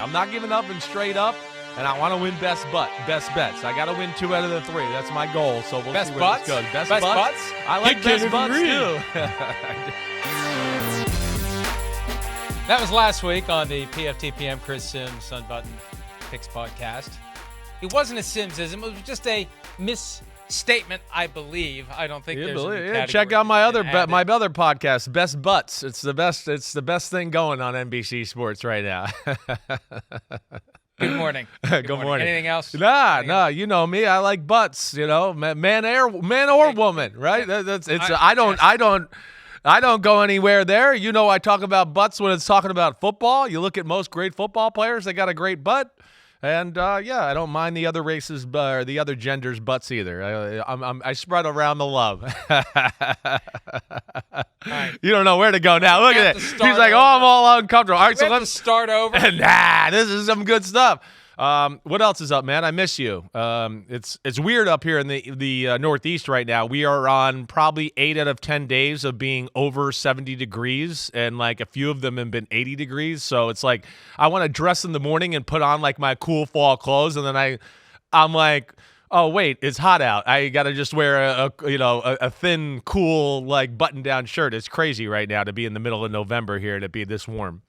I'm not giving up and straight up, and I want to win best bets. I got to win 2 out of the 3. That's my goal. So we'll see where this goes. Best butts? I like best butts too. That was last week on the PFTPM Chris Simms Unbuttoned Picks podcast. It wasn't a Simmsism. It was just a misstatement, I believe. I don't think there's a new category. Check out my other podcast, Best Butts. It's the best thing going on NBC Sports right now. Good morning. Good morning. Anything else? Nah. You know me. I like butts. You know, man or woman, right? I don't go anywhere there. You know, I talk about butts when it's talking about football. You look at most great football players; they got a great butt. And I don't mind the other races or the other genders' butts either. I spread around the love. Right. You don't know where to go now. Look at it. He's like, I'm all uncomfortable. All right, so let's start over. This is some good stuff. What else is up, man? I miss you. It's weird up here in the Northeast right now. We are on probably 8 out of 10 days of being over 70 degrees, and like a few of them have been 80 degrees. So it's like I want to dress in the morning and put on like my cool fall clothes, and then I'm like, oh wait, it's hot out. I got to just wear a thin, cool like button-down shirt. It's crazy right now to be in the middle of November here to be this warm.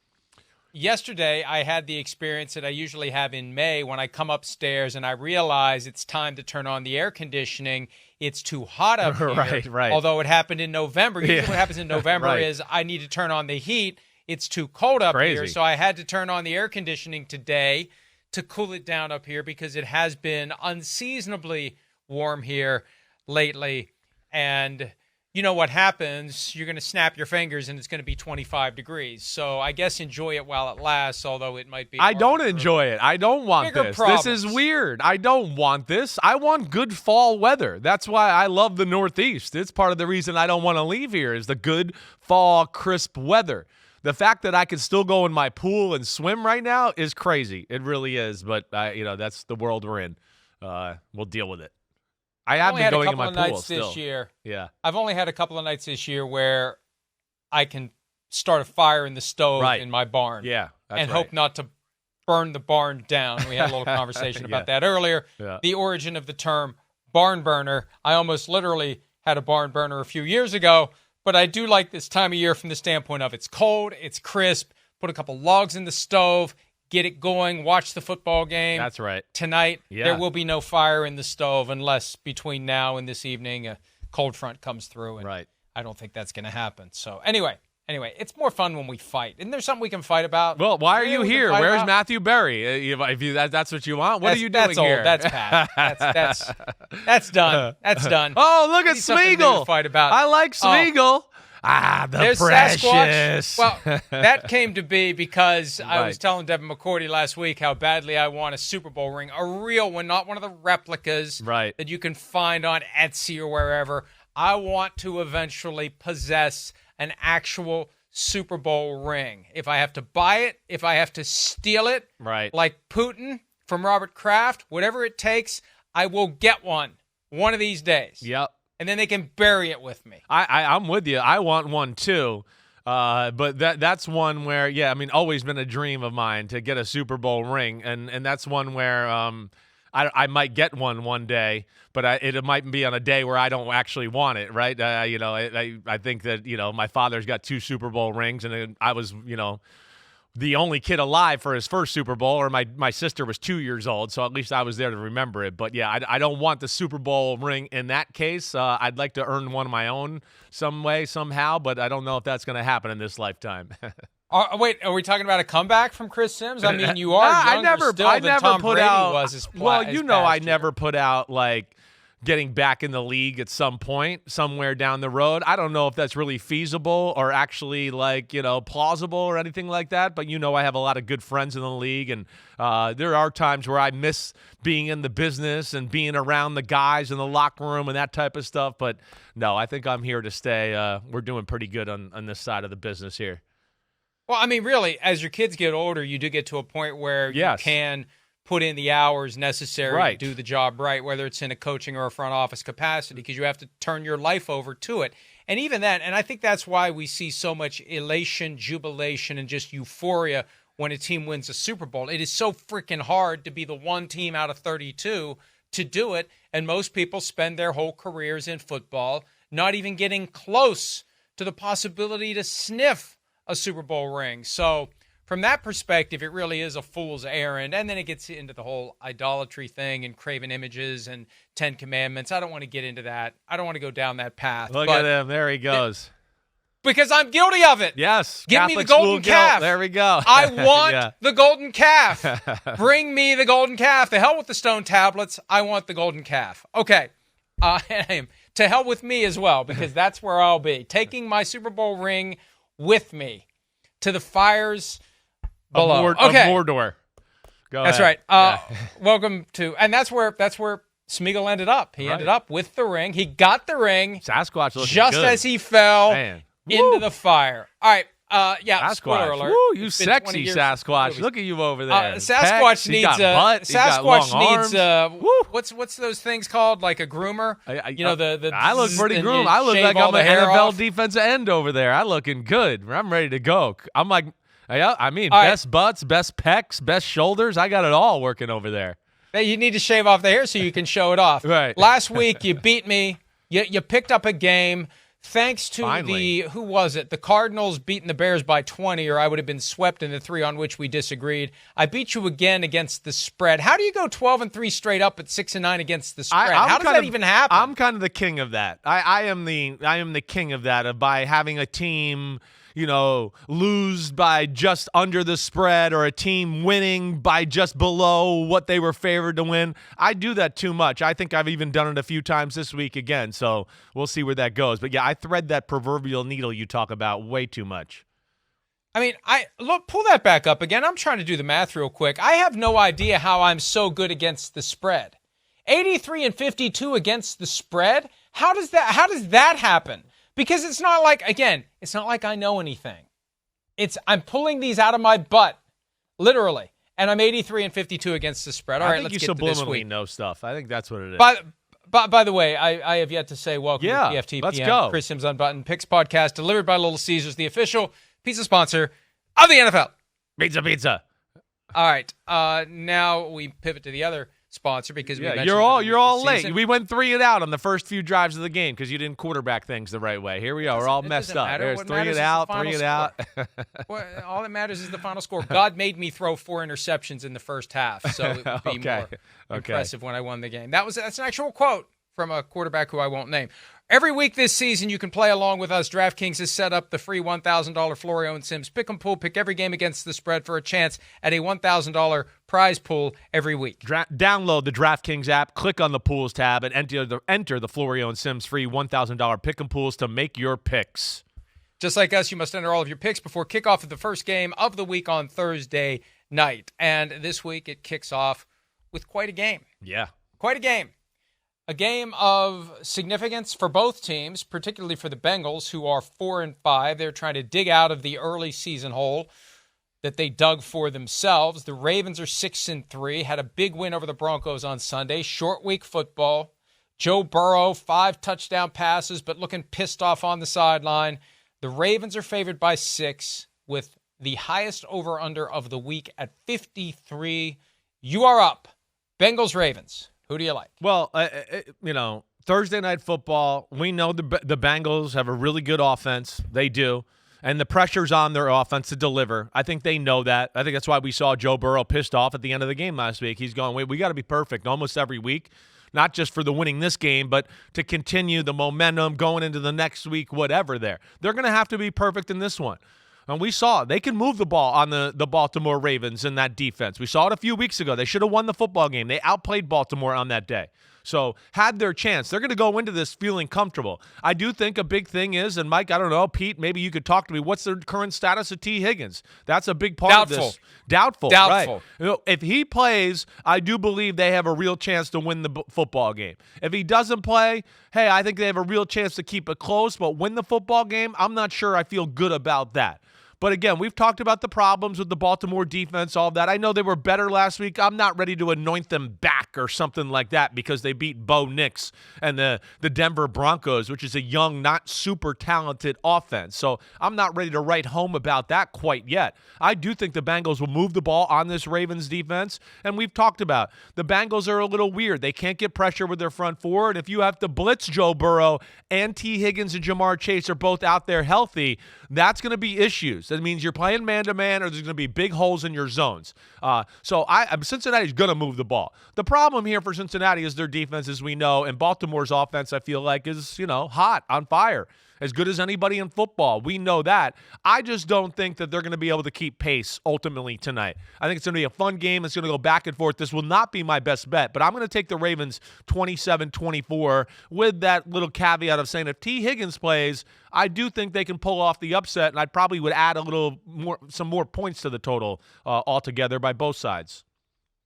Yesterday, I had the experience that I usually have in May when I come upstairs and I realize it's time to turn on the air conditioning. It's too hot up here. Right. Although it happened in November. Usually what happens in November is I need to turn on the heat. It's too cold up here. So I had to turn on the air conditioning today to cool it down up here because it has been unseasonably warm here lately. And you know what happens, you're going to snap your fingers and it's going to be 25 degrees. So I guess enjoy it while it lasts, although it might be. I don't enjoy it. I don't want this. Problems. This is weird. I don't want this. I want good fall weather. That's why I love the Northeast. It's part of the reason I don't want to leave here is the good fall, crisp weather. The fact that I can still go in my pool and swim right now is crazy. It really is. But, that's the world we're in. We'll deal with it. I have been going in my pool still. This year. Yeah. I've only had a couple of nights this year where I can start a fire in the stove in my barn. Yeah. And hope not to burn the barn down. We had a little conversation about that earlier. Yeah. The origin of the term barn burner. I almost literally had a barn burner a few years ago, but I do like this time of year from the standpoint of it's cold, it's crisp, put a couple logs in the stove, get it going, watch the football game. That's right. Tonight, there will be no fire in the stove unless between now and this evening a cold front comes through. And I don't think that's going to happen. So anyway, it's more fun when we fight. Isn't there something we can fight about? Well, why are you here? Where's Matthew Berry? If that's what you want, what are you doing here? That's old. That's Pat. That's done. That's done. Oh, look at Smeagol. Fight about. I like Smeagol. There's precious. Well, that came to be because I was telling Devin McCourty last week how badly I want a Super Bowl ring, a real one, not one of the replicas that you can find on Etsy or wherever. I want to eventually possess an actual Super Bowl ring. If I have to buy it, if I have to steal it, like Putin from Robert Kraft, whatever it takes, I will get one of these days. Yep. And then they can bury it with me. I'm with you. I want one too. But that's one where, always been a dream of mine to get a Super Bowl ring. And that's one where I might get one day, but it might be on a day where I don't actually want it, right? I think that, my father's got 2 Super Bowl rings, and I was, the only kid alive for his first Super Bowl, or my sister was 2 years old, so at least I was there to remember it. But, I don't want the Super Bowl ring in that case. I'd like to earn one of my own some way, somehow, but I don't know if that's going to happen in this lifetime. Wait, are we talking about a comeback from Chris Simms? I mean, you are younger still than Tom Brady was as I never put out, like, getting back in the league at some point, somewhere down the road. I don't know if that's really feasible or actually, plausible or anything like that. But, I have a lot of good friends in the league, and there are times where I miss being in the business and being around the guys in the locker room and that type of stuff. But, no, I think I'm here to stay. We're doing pretty good on this side of the business here. Well, I mean, really, as your kids get older, you do get to a point where you can put in the hours necessary to do the job right, whether it's in a coaching or a front office capacity, because you have to turn your life over to it. And even then, and I think that's why we see so much elation, jubilation, and just euphoria when a team wins a Super Bowl. It is so freaking hard to be the one team out of 32 to do it, and most people spend their whole careers in football not even getting close to the possibility to sniff a Super Bowl ring. So from that perspective, it really is a fool's errand. And then it gets into the whole idolatry thing and craven images and 10 Commandments. I don't want to get into that. I don't want to go down that path. Look at him. There he goes. Because I'm guilty of it. Yes. Give Catholic me the golden calf. There we go. I want the golden calf. Bring me the golden calf. The hell with the stone tablets. I want the golden calf. Okay. To hell with me as well, because that's where I'll be. Taking my Super Bowl ring with me to the fires below. Of Mordor. That's ahead. Right. Welcome to, and that's where Smeagol ended up. He ended up with the ring. He got the ring. Sasquatch looking just good. As he fell into the fire. All right. Sasquatch. Spoiler alert. Woo, you sexy Sasquatch. Look at you over there. Sasquatch needs what's those things called? Like a groomer? I look pretty groomed. I look like I'm an NFL defensive end over there. I'm looking good. I'm ready to go. I'm like, best butts, best pecs, best shoulders. I got it all working over there. You need to shave off the hair so you can show it off. Right. Last week you beat me. You picked up a game. Thanks to who was it? The Cardinals beating the Bears by 20, or I would have been swept in the 3 on which we disagreed. I beat you again against the spread. How do you go 12-3 straight up at 6-9 against the spread? How does that even happen? I'm kind of the king of that. I am the king of that, by having a team, lose by just under the spread, or a team winning by just below what they were favored to win. I do that too much. I think I've even done it a few times this week again, so we'll see where that goes. But yeah, I thread that proverbial needle you talk about way too much. Pull that back up again. I'm trying to do the math real quick. I have no idea how I'm so good against the spread. 83-52 against the spread? How does that happen? Because it's not like I know anything. I'm pulling these out of my butt, literally, and I'm 83-52 against the spread. All right, let's get to this week. I think you subliminally know stuff. I think that's what it is. By the way, I have yet to say welcome to PFTPM. Let's go. Chris Simms Unbuttoned Picks podcast delivered by Little Caesars, the official pizza sponsor of the NFL. Pizza. All right, now we pivot to the other sponsor because you're all late. We went 3 and out on the first few drives of the game because you didn't quarterback things the right way. Here we go. We're all messed up. There's 3 and out. All that matters is the final score. God made me throw 4 interceptions in the first half, so it would be more impressive when I won the game. That's an actual quote from a quarterback who I won't name. Every week this season, you can play along with us. DraftKings has set up the free $1,000 Florio and Simms Pick 'em Pool. Pick every game against the spread for a chance at a $1,000 prize pool every week. Download the DraftKings app, click on the Pools tab, and enter the Florio and Simms free $1,000 Pick 'em Pools to make your picks. Just like us, you must enter all of your picks before kickoff of the first game of the week on Thursday night. And this week, it kicks off with quite a game. Yeah. Quite a game. A game of significance for both teams, particularly for the Bengals, who are 4-5. They're trying to dig out of the early season hole that they dug for themselves. The Ravens are 6-3, had a big win over the Broncos on Sunday. Short week football. Joe Burrow, 5 touchdown passes, but looking pissed off on the sideline. The Ravens are favored by 6 with the highest over-under of the week at 53. You are up. Bengals-Ravens. Who do you like? Well, Thursday night football, we know the Bengals have a really good offense. They do. And the pressure's on their offense to deliver. I think they know that. I think that's why we saw Joe Burrow pissed off at the end of the game last week. He's going, wait, we got to be perfect almost every week, not just for the winning this game, but to continue the momentum going into the next week, whatever there. They're going to have to be perfect in this one. And we saw they can move the ball on the Baltimore Ravens in that defense. We saw it a few weeks ago. They should have won the football game. They outplayed Baltimore on that day. So had their chance. They're going to go into this feeling comfortable. I do think a big thing is, and Mike, I don't know, Pete, maybe you could talk to me. What's the current status of T. Higgins? That's a big part of this. Doubtful. Right. If he plays, I do believe they have a real chance to win the football game. If he doesn't play, hey, I think they have a real chance to keep it close, but win the football game, I'm not sure I feel good about that. But again, we've talked about the problems with the Baltimore defense, all of that. I know they were better last week. I'm not ready to anoint them back or something like that because they beat Bo Nix and the Denver Broncos, which is a young, not super talented offense. So I'm not ready to write home about that quite yet. I do think the Bengals will move the ball on this Ravens defense, and we've talked about the Bengals are a little weird. They can't get pressure with their front four, and if you have to blitz Joe Burrow and T. Higgins and Jamar Chase are both out there healthy, that's going to be issues. That means you're playing man-to-man or there's going to be big holes in your zones. So Cincinnati's going to move the ball. The problem here for Cincinnati is their defense, as we know, and Baltimore's offense, I feel like, is, hot, on fire. As good as anybody in football. We know that. I just don't think that they're going to be able to keep pace ultimately tonight. I think it's going to be a fun game. It's going to go back and forth. This will not be my best bet, but I'm going to take the Ravens 27-24 with that little caveat of saying if T. Higgins plays, I do think they can pull off the upset, and I probably would add some more points to the total altogether by both sides.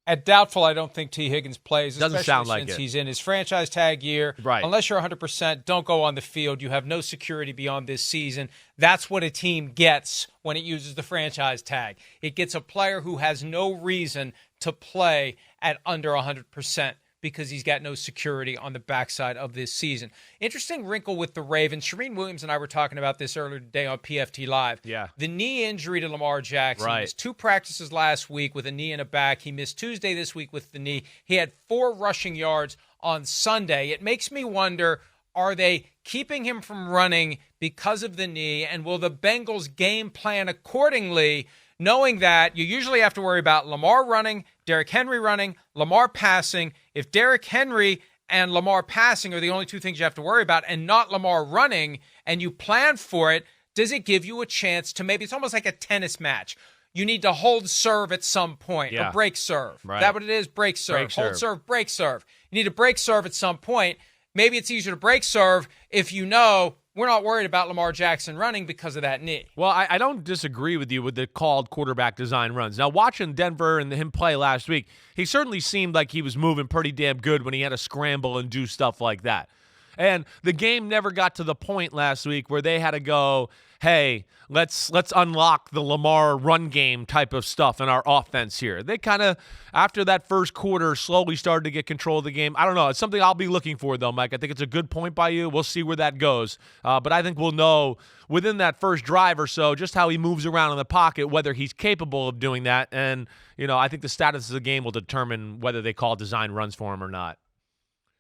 At doubtful, I don't think T. Higgins plays, Doesn't sound like since it. He's in his franchise tag year. Right. Unless you're 100%, don't go on the field. You have no security beyond this season. That's what a team gets when it uses the franchise tag. It gets a player who has no reason to play at under 100%. Because he's got no security on the backside of this season. Interesting wrinkle with the Ravens. Shereen Williams and I were talking about this earlier today on PFT Live. Yeah. The knee injury to Lamar Jackson. Right. He missed 2 practices last week with a knee and a back. He missed Tuesday this week with the knee. He had 4 rushing yards on Sunday. It makes me wonder, are they keeping him from running because of the knee? And will the Bengals game plan accordingly, knowing that you usually have to worry about Lamar running, Derrick Henry running, Lamar passing? If Derrick Henry and Lamar passing are the only 2 things you have to worry about and not Lamar running, and you plan for it, does it give you a chance to maybe, it's almost like a tennis match. You need to hold serve at some point, or break serve. Right. Is that what it is? Break serve. Hold serve, break serve. You need to break serve at some point. Maybe it's easier to break serve if you know we're not worried about Lamar Jackson running because of that knee. Well, I don't disagree with you with the called quarterback design runs. Now, watching Denver and him play last week, he certainly seemed like he was moving pretty damn good when he had to scramble and do stuff like that. And the game never got to the point last week where they had to go, hey, let's unlock the Lamar run game type of stuff in our offense here. They kind of, after that first quarter, slowly started to get control of the game. I don't know. It's something I'll be looking for, though, Mike. I think it's a good point by you. We'll see where that goes. But I think we'll know within that first drive or so just how he moves around in the pocket, whether he's capable of doing that. And, I think the status of the game will determine whether they call design runs for him or not.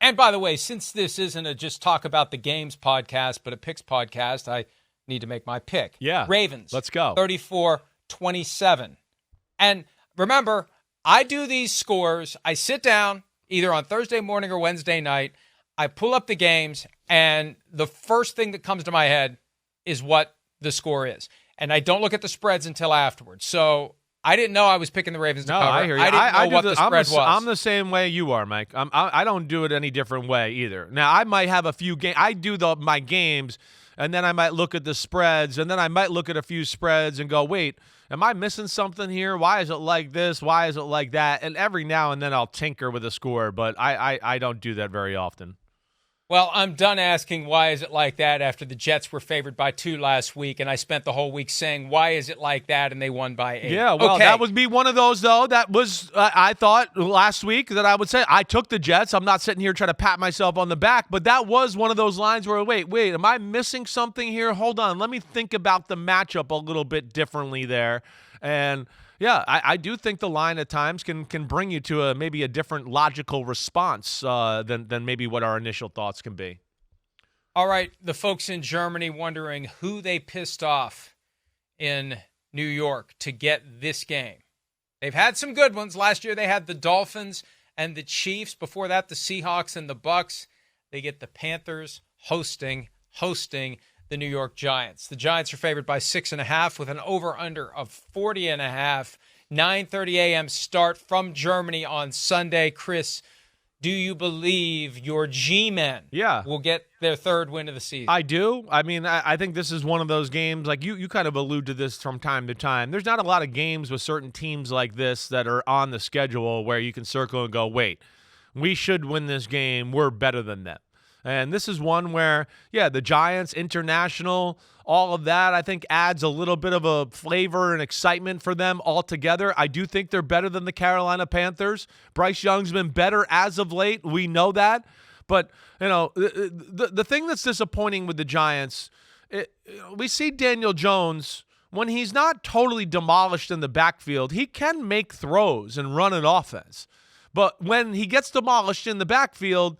And by the way, since this isn't a just talk about the games podcast, but a picks podcast, I need to make my pick. Yeah. Ravens. Let's go. 34-27. And remember, I do these scores. I sit down either on Thursday morning or Wednesday night. I pull up the games, and the first thing that comes to my head is what the score is. And I don't look at the spreads until afterwards. So I didn't know I was picking the Ravens to cover. I hear you. I didn't know what the spread was. I'm the same way you are, Mike. I don't do it any different way either. Now, I might have a few games. I do my games, and then I might look at the spreads, and then I might look at a few spreads and go, wait, am I missing something here? Why is it like this? Why is it like that? And every now and then I'll tinker with a score, but I don't do that very often. Well, I'm done asking why is it like that after the Jets were favored by 2 last week, and I spent the whole week saying, why is it like that, and they won by 8. Yeah, well, okay. That would be one of those, though, that was, I thought last week that I would say, I took the Jets. I'm not sitting here trying to pat myself on the back, but that was one of those lines where, wait, am I missing something here? Hold on, let me think about the matchup a little bit differently there. And yeah, I do think the line at times can bring you to maybe a different logical response than maybe what our initial thoughts can be. All right, the folks in Germany wondering who they pissed off in New York to get this game. They've had some good ones. Last year they had the Dolphins and the Chiefs. Before that, the Seahawks and the Bucks. They get the Panthers hosting the New York Giants. The Giants are favored by 6.5 with an over-under of 40.5. 9:30 a.m. start from Germany on Sunday. Chris, do you believe your G-men will get their 3rd win of the season? I do. I mean, I think this is one of those games, like you kind of allude to this from time to time. There's not a lot of games with certain teams like this that are on the schedule where you can circle and go, wait, we should win this game. We're better than them. And this is one where, the Giants, international, all of that, I think adds a little bit of a flavor and excitement for them altogether. I do think they're better than the Carolina Panthers. Bryce Young's been better as of late. We know that. But, the thing that's disappointing with the Giants, we see Daniel Jones, when he's not totally demolished in the backfield, he can make throws and run an offense. But when he gets demolished in the backfield,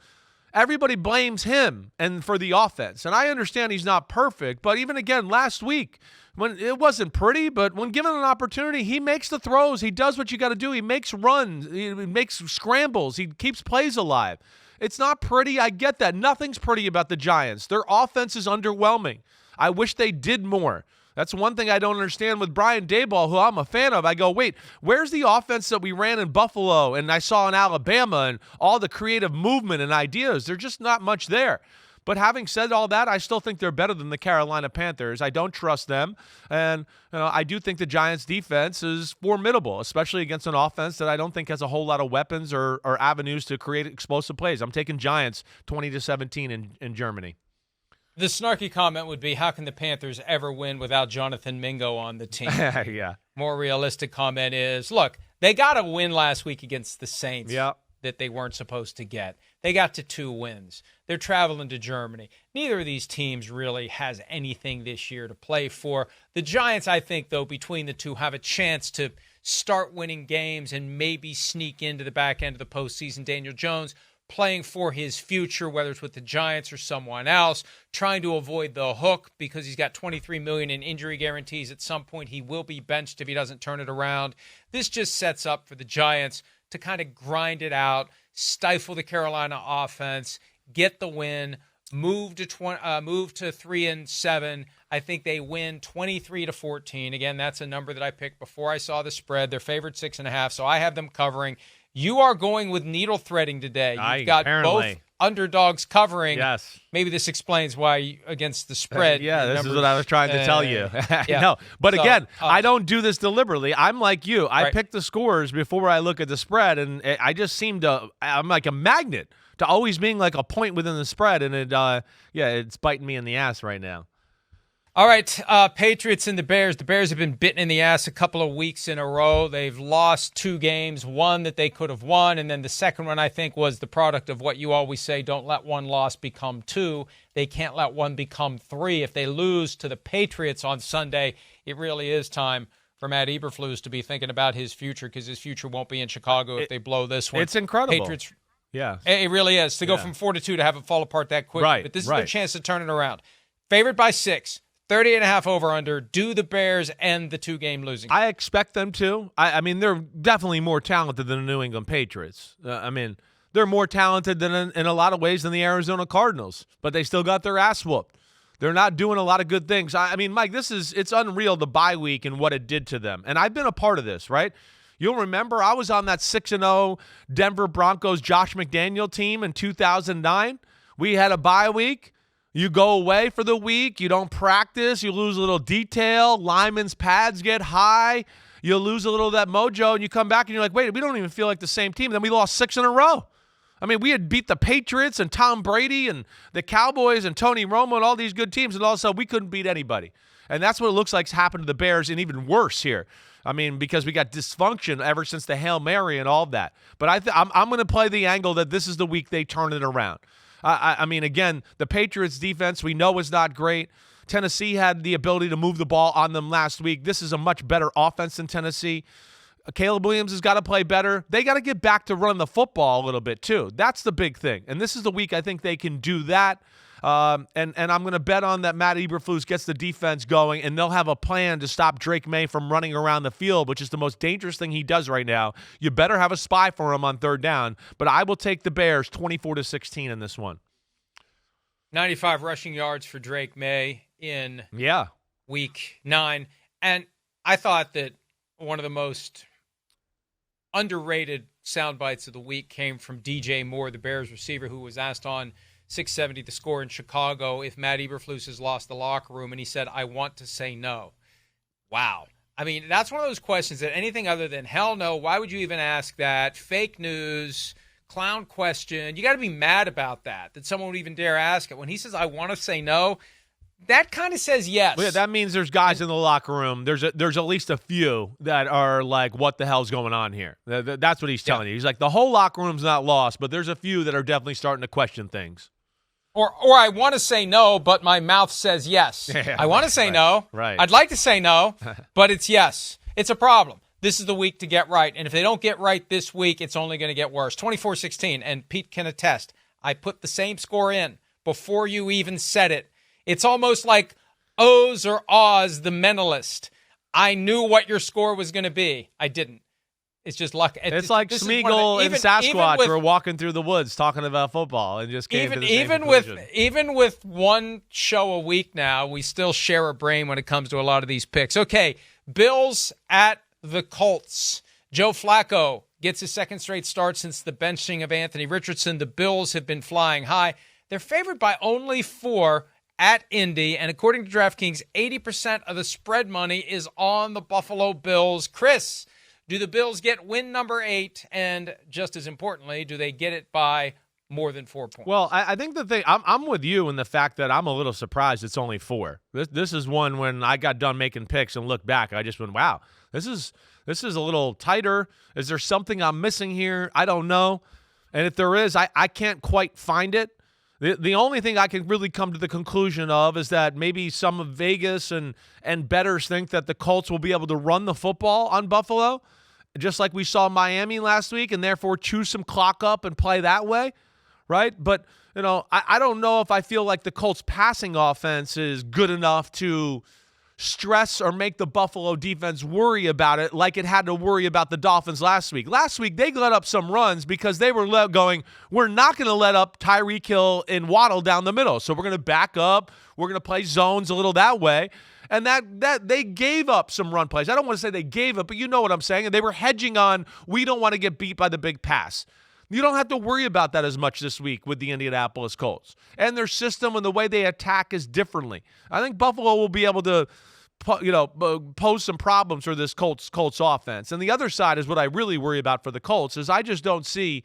everybody blames him and for the offense. And I understand he's not perfect, but even again last week, when it wasn't pretty, but when given an opportunity, he makes the throws. He does what you got to do. He makes runs. He makes scrambles. He keeps plays alive. It's not pretty. I get that. Nothing's pretty about the Giants. Their offense is underwhelming. I wish they did more. That's one thing I don't understand with Brian Daboll, who I'm a fan of. I go, wait, where's the offense that we ran in Buffalo and I saw in Alabama and all the creative movement and ideas? There's just not much there. But having said all that, I still think they're better than the Carolina Panthers. I don't trust them. And I do think the Giants' defense is formidable, especially against an offense that I don't think has a whole lot of weapons or avenues to create explosive plays. I'm taking Giants 20-17 in Germany. The snarky comment would be, how can the Panthers ever win without Jonathan Mingo on the team? Yeah. More realistic comment is, look, they got a win last week against the Saints that they weren't supposed to get. They got to 2 wins. They're traveling to Germany. Neither of these teams really has anything this year to play for. The Giants, I think, though, between the two, have a chance to start winning games and maybe sneak into the back end of the postseason. Daniel Jones playing for his future, whether it's with the Giants or someone else, trying to avoid the hook because he's got $23 million in injury guarantees. At some point, he will be benched if he doesn't turn it around. This just sets up for the Giants to kind of grind it out, stifle the Carolina offense, get the win, move to 3-7. I think they win 23-14. Again, that's a number that I picked before I saw the spread. They're favored 6.5, so I have them covering. You are going with needle threading today. You've got both underdogs covering. Yes. Maybe this explains why against the spread. This is what I was trying to tell you. No, but so, again, I don't do this deliberately. I'm like you. I pick the scores before I look at the spread, and I just seem to – I'm like a magnet to always being like a point within the spread, and it's biting me in the ass right now. All right, Patriots and the Bears. The Bears have been bitten in the ass a couple of weeks in a row. They've lost 2 games, one that they could have won, and then the second one, I think, was the product of what you always say, don't let one loss become 2. They can't let one become 3. If they lose to the Patriots on Sunday, it really is time for Matt Eberflus to be thinking about his future, because his future won't be in Chicago if they blow this one. It's incredible. Patriots, yeah. It really is, to go from 4-2 to have it fall apart that quickly. Right, but this is their chance to turn it around. Favored by 6. 30.5 over-under. Do the Bears end the 2-game losing? I expect them to. I mean, they're definitely more talented than the New England Patriots. They're more talented than in a lot of ways than the Arizona Cardinals, but they still got their ass whooped. They're not doing a lot of good things. I mean, Mike, it's unreal, the bye week and what it did to them. And I've been a part of this, right? You'll remember I was on that 6-0 Denver Broncos Josh McDaniel team in 2009. We had a bye week. You go away for the week. You don't practice. You lose a little detail. Linemen's pads get high. You lose a little of that mojo, and you come back, and you're like, wait, we don't even feel like the same team. Then we lost 6 in a row. I mean, we had beat the Patriots and Tom Brady and the Cowboys and Tony Romo and all these good teams, and all of a sudden we couldn't beat anybody. And that's what it looks like's happened to the Bears, and even worse here. I mean, because we got dysfunction ever since the Hail Mary and all of that. But I'm going to play the angle that this is the week they turn it around. I mean, again, the Patriots defense we know is not great. Tennessee had the ability to move the ball on them last week. This is a much better offense than Tennessee. Caleb Williams has got to play better. They got to get back to running the football a little bit too. That's the big thing. And this is the week I think they can do that. And I'm going to bet on that Matt Eberflus gets the defense going, and they'll have a plan to stop Drake May from running around the field, which is the most dangerous thing he does right now. You better have a spy for him on 3rd down. But I will take the Bears 24-16 in this one. 95 rushing yards for Drake May in week 9. And I thought that one of the most underrated sound bites of the week came from DJ Moore, the Bears receiver, who was asked on 670 The Score in Chicago if Matt Eberflus has lost the locker room, and he said, I want to say no. Wow. I mean, that's one of those questions that anything other than hell no, why would you even ask that? Fake news, clown question. You got to be mad about that someone would even dare ask it. When he says, I want to say no, that kind of says yes. Well, yeah, that means there's guys in the locker room. There's at least a few that are like, what the hell's going on here? That's what he's telling you. He's like, the whole locker room's not lost, but there's a few that are definitely starting to question things. Or I want to say no, but my mouth says yes. Yeah, I want to say no. Right. I'd like to say no, but it's yes. It's a problem. This is the week to get right. And if they don't get right this week, it's only going to get worse. 24-16, and Pete can attest. I put the same score in before you even said it. It's almost like Oz or Oz, the mentalist. I knew what your score was going to be. I didn't. It's just luck. It's like Smeagol and Sasquatch were walking through the woods talking about football and just came to the same conclusion. Even with one show a week now, we still share a brain when it comes to a lot of these picks. Okay, Bills at the Colts. Joe Flacco gets his second straight start since the benching of Anthony Richardson. The Bills have been flying high. They're favored by only 4 at Indy, and according to DraftKings, 80% of the spread money is on the Buffalo Bills. Chris, do the Bills get win number 8? And just as importantly, do they get it by more than 4 points? Well, I think the thing, I'm with you in the fact that I'm a little surprised it's only 4. This is one when I got done making picks and looked back, I just went, wow, this is a little tighter. Is there something I'm missing here? I don't know. And if there is, I can't quite find it. The only thing I can really come to the conclusion of is that maybe some of Vegas and bettors think that the Colts will be able to run the football on Buffalo, just like we saw Miami last week, and therefore chew some clock up and play that way, right? But, I don't know if I feel like the Colts passing offense is good enough to stress or make the Buffalo defense worry about it like it had to worry about the Dolphins last week. Last week, they let up some runs because they were going, we're not going to let up Tyreek Hill and Waddle down the middle. So we're going to back up. We're going to play zones a little that way. And that they gave up some run plays. I don't want to say they gave up, but you know what I'm saying. And they were hedging on, we don't want to get beat by the big pass. You don't have to worry about that as much this week with the Indianapolis Colts. And their system and the way they attack is differently. I think Buffalo will be able to pose some problems for this Colts offense. And the other side is what I really worry about for the Colts is I just don't see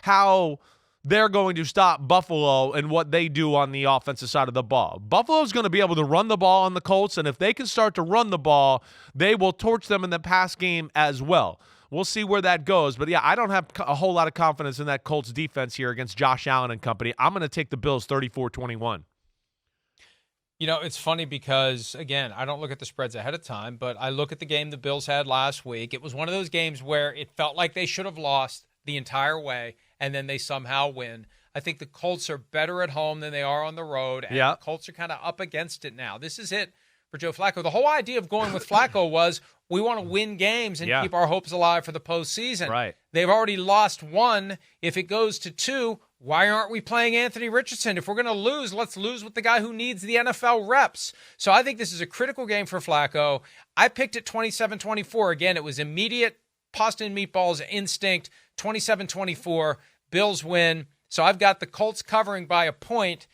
how they're going to stop Buffalo and what they do on the offensive side of the ball. Buffalo's going to be able to run the ball on the Colts, and if they can start to run the ball, they will torch them in the pass game as well. We'll see where that goes. But, yeah, I don't have a whole lot of confidence in that Colts defense here against Josh Allen and company. I'm going to take the Bills 34-21. It's funny because, again, I don't look at the spreads ahead of time, but I look at the game the Bills had last week. It was one of those games where it felt like they should have lost the entire way, and then they somehow win. I think the Colts are better at home than they are on the road, and the Colts are kind of up against it now. This is it for Joe Flacco. The whole idea of going with Flacco was we want to win games and keep our hopes alive for the postseason. Right. They've already lost 1. If it goes to 2, why aren't we playing Anthony Richardson? If we're going to lose, let's lose with the guy who needs the NFL reps. So I think this is a critical game for Flacco. I picked it 27-24. Again, it was immediate pasta and meatballs instinct, 27-24. Bills win. So I've got the Colts covering by a point,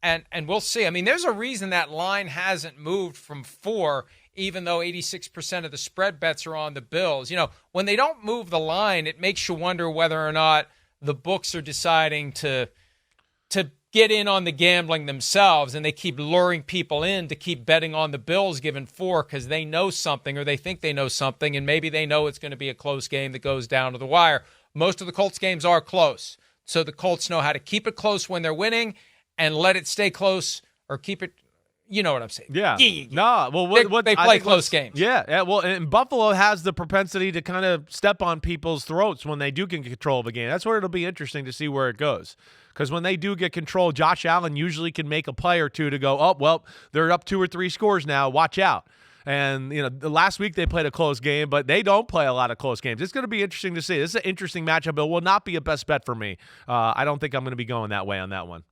and we'll see. I mean, there's a reason that line hasn't moved from 4, even though 86% of the spread bets are on the Bills. When they don't move the line, it makes you wonder whether or not the books are deciding to get in on the gambling themselves, and they keep luring people in to keep betting on the Bills given 4 because they know something or they think they know something, and maybe they know it's going to be a close game that goes down to the wire. Most of the Colts games are close, so the Colts know how to keep it close when they're winning and let it stay close or keep it. You know what I'm saying? Yeah. No. Well, they play close games. Yeah. Well, and Buffalo has the propensity to kind of step on people's throats when they do get control of a game. That's where it'll be interesting to see where it goes. Because when they do get control, Josh Allen usually can make a play or two to go, oh, well, they're up 2 or 3 scores now. Watch out. And, last week they played a close game, but they don't play a lot of close games. It's going to be interesting to see. This is an interesting matchup. It will not be a best bet for me. I don't think I'm going to be going that way on that one.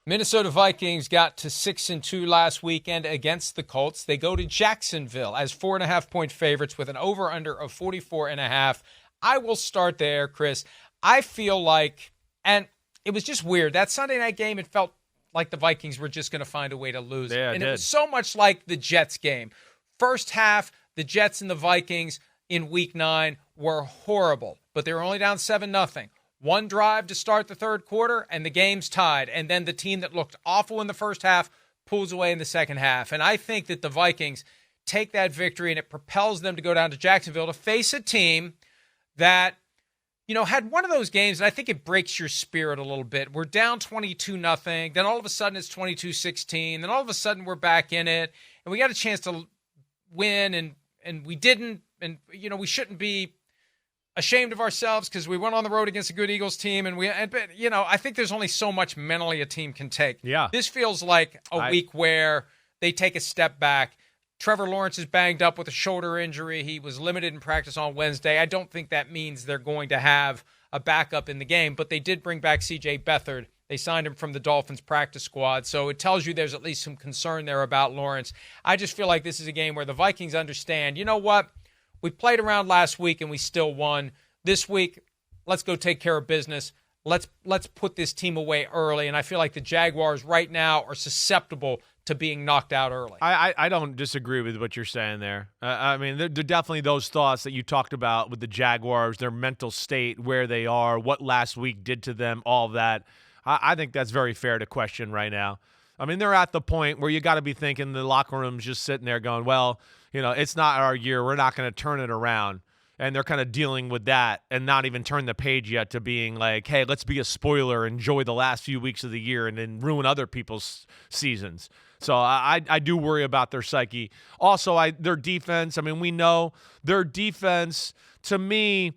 Minnesota Vikings got to 6-2 last weekend against the Colts. They go to Jacksonville as 4.5-point favorites with an over-under of 44.5. I will start there, Chris. I feel like, and it was just weird, that Sunday night game, it felt like the Vikings were just going to find a way to lose. Yeah, and it was so much like the Jets game. First half, the Jets and the Vikings in Week 9 were horrible, but they were only down 7-0. One drive to start the third quarter, and the game's tied. And then the team that looked awful in the first half pulls away in the second half. And I think that the Vikings take that victory, and it propels them to go down to Jacksonville to face a team that, had one of those games, and I think it breaks your spirit a little bit. We're down 22-0. Then all of a sudden it's 22-16. Then all of a sudden we're back in it, and we got a chance to win, and we didn't. And, we shouldn't be ashamed of ourselves because we went on the road against a good Eagles team, but I think there's only so much mentally a team can take. Yeah. This feels like a week where they take a step back. Trevor Lawrence is banged up with a shoulder injury. He was limited in practice on Wednesday. I don't think that means they're going to have a backup in the game, but they did bring back C.J. Beathard. They signed him from the Dolphins practice squad, so it tells you there's at least some concern there about Lawrence. I just feel like this is a game where the Vikings understand, you know what? We played around last week and we still won. This week, let's go take care of business. Let's put this team away early. And I feel like the Jaguars right now are susceptible to being knocked out early. I don't disagree with what you're saying there. They're definitely those thoughts that you talked about with the Jaguars, their mental state, where they are, what last week did to them, all of that. I think that's very fair to question right now. They're at the point where you got to be thinking the locker room's just sitting there going, well, it's not our year. We're not going to turn it around. And they're kind of dealing with that and not even turn the page yet to being like, hey, let's be a spoiler, enjoy the last few weeks of the year, and then ruin other people's seasons. So I do worry about their psyche. Also, their defense, we know their defense, to me,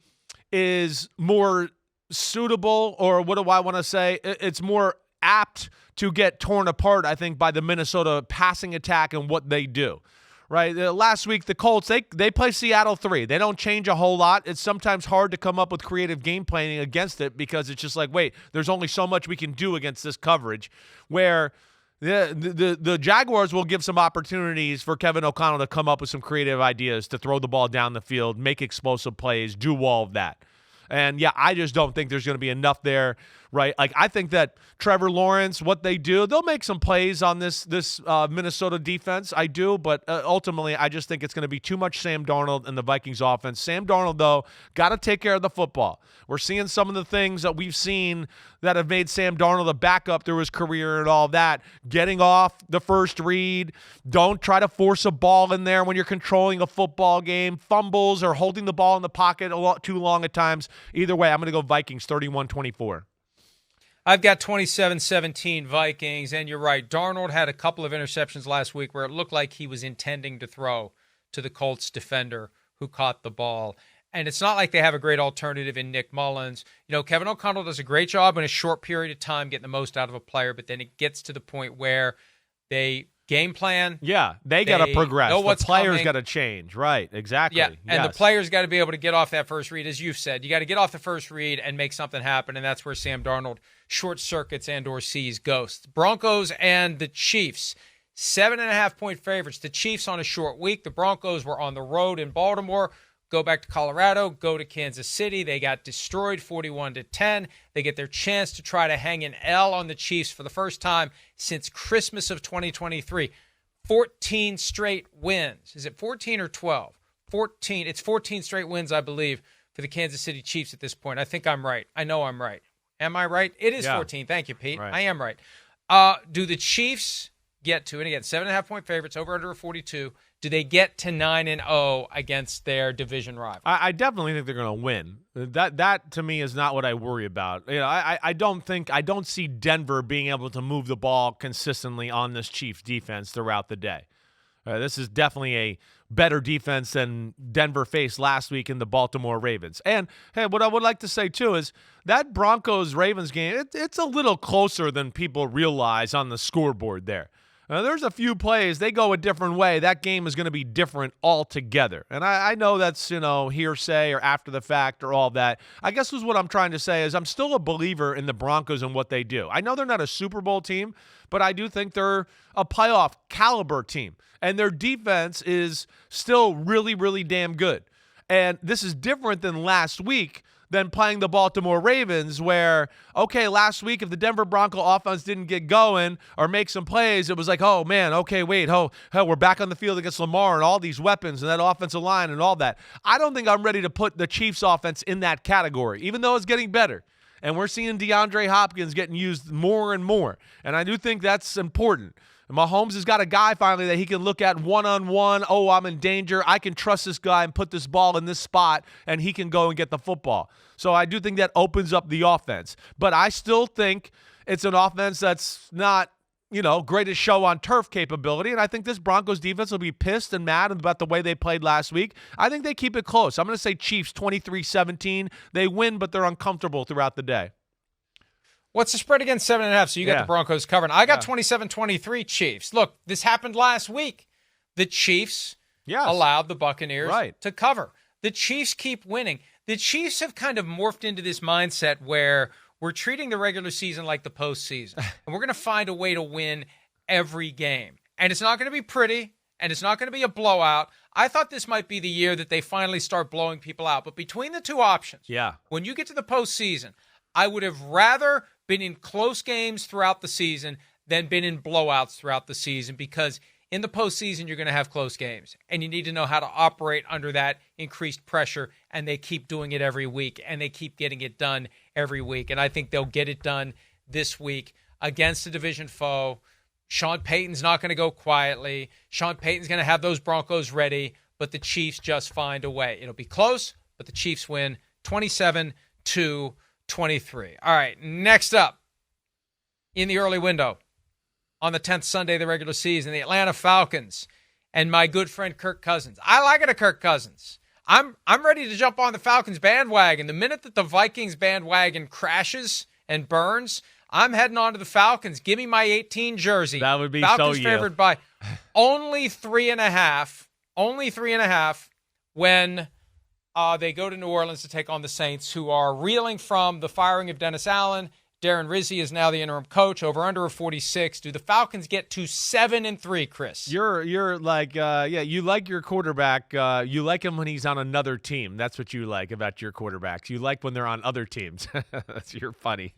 is more suitable, or what do I want to say? It's more apt to get torn apart, I think, by the Minnesota passing attack and what they do. Right, last week the Colts, they play Seattle 3. They don't change a whole lot. It's sometimes hard to come up with creative game planning against it because it's just like, wait, there's only so much we can do against this coverage. Where the Jaguars will give some opportunities for Kevin O'Connell to come up with some creative ideas to throw the ball down the field, make explosive plays, do all of that. And, yeah, I just don't think there's going to be enough there, right? Like, I think that Trevor Lawrence, what they do, they'll make some plays on this Minnesota defense. I do, but ultimately I just think it's going to be too much Sam Darnold and the Vikings offense. Sam Darnold, though, got to take care of the football. We're seeing some of the things that we've seen that have made Sam Darnold a backup through his career and all that. Getting off the first read. Don't try to force a ball in there when you're controlling a football game. Fumbles or holding the ball in the pocket a lot too long at times. Either way, I'm going to go Vikings 31-24. I've got 27-17 Vikings, and you're right. Darnold had a couple of interceptions last week where it looked like he was intending to throw to the Colts defender who caught the ball. And it's not like they have a great alternative in Nick Mullins. Kevin O'Connell does a great job in a short period of time getting the most out of a player, but then it gets to the point where they game plan. Yeah, they got to progress. The players got to change. Right, exactly. Yeah, and the players got to be able to get off that first read, as you've said. You got to get off the first read and make something happen, and that's where Sam Darnold short circuits and or sees ghosts. Broncos and the Chiefs, 7.5-point favorites. The Chiefs on a short week. The Broncos were on the road in Baltimore. Go back to Colorado, go to Kansas City. They got destroyed 41-10. They get their chance to try to hang an L on the Chiefs for the first time since Christmas of 2023. 14 straight wins. Is it 14 or 12? 14. It's 14 straight wins, I believe, for the Kansas City Chiefs at this point. I think I'm right. I know I'm right. Am I right? It is 14. Thank you, Pete. Right. I am right. Do the Chiefs get to, and again, 7.5-point favorites, over under 42, do they get to 9-0 against their division rival? I definitely think they're going to win. That to me is not what I worry about. I don't see Denver being able to move the ball consistently on this Chiefs defense throughout the day. This is definitely a better defense than Denver faced last week in the Baltimore Ravens. And, hey, what I would like to say, too, is that Broncos-Ravens game, it's a little closer than people realize on the scoreboard there. There's a few plays, they go a different way. That game is going to be different altogether. And I know that's, hearsay or after the fact or all that. I guess what I'm trying to say is I'm still a believer in the Broncos and what they do. I know they're not a Super Bowl team, but I do think they're a playoff caliber team. And their defense is still really, really damn good. And this is different than last week than playing the Baltimore Ravens where, okay, last week if the Denver Bronco offense didn't get going or make some plays, it was like, oh, man, okay, wait, we're back on the field against Lamar and all these weapons and that offensive line and all that. I don't think I'm ready to put the Chiefs offense in that category, even though it's getting better. And we're seeing DeAndre Hopkins getting used more and more. And I do think that's important. Mahomes has got a guy finally that he can look at one-on-one. Oh, I'm in danger. I can trust this guy and put this ball in this spot, and he can go and get the football. So I do think that opens up the offense. But I still think it's an offense that's not, greatest show on turf capability. And I think this Broncos defense will be pissed and mad about the way they played last week. I think they keep it close. I'm going to say Chiefs 23-17. They win, but they're uncomfortable throughout the day. What's the spread against 7.5? So you got the Broncos covering. I got 27-23 Chiefs. Look, this happened last week. The Chiefs allowed the Buccaneers to cover. The Chiefs keep winning. The Chiefs have kind of morphed into this mindset where we're treating the regular season like the postseason. And we're going to find a way to win every game. And it's not going to be pretty, and it's not going to be a blowout. I thought this might be the year that they finally start blowing people out. But between the two options, when you get to the postseason, I would have rather been in close games throughout the season than been in blowouts throughout the season, because in the postseason, you're going to have close games, and you need to know how to operate under that increased pressure, and they keep doing it every week, and they keep getting it done every week, and I think they'll get it done this week against a division foe. Sean Payton's not going to go quietly. Sean Payton's going to have those Broncos ready, but the Chiefs just find a way. It'll be close, but the Chiefs win 27-23. All right, next up, in the early window, on the 10th Sunday of the regular season, the Atlanta Falcons and my good friend Kirk Cousins. I like it, Kirk Cousins. I'm ready to jump on the Falcons bandwagon. The minute that the Vikings bandwagon crashes and burns, I'm heading on to the Falcons. Give me my 18 jersey. That would be Falcons so favored by only 3.5. Only 3.5 when they go to New Orleans to take on the Saints, who are reeling from the firing of Dennis Allen. Darren Rizzi is now the interim coach. Over under of 46. Do the Falcons get to 7-3, Chris? You're like, you like your quarterback. You like him when he's on another team. That's what you like about your quarterbacks. You like when they're on other teams. You're funny.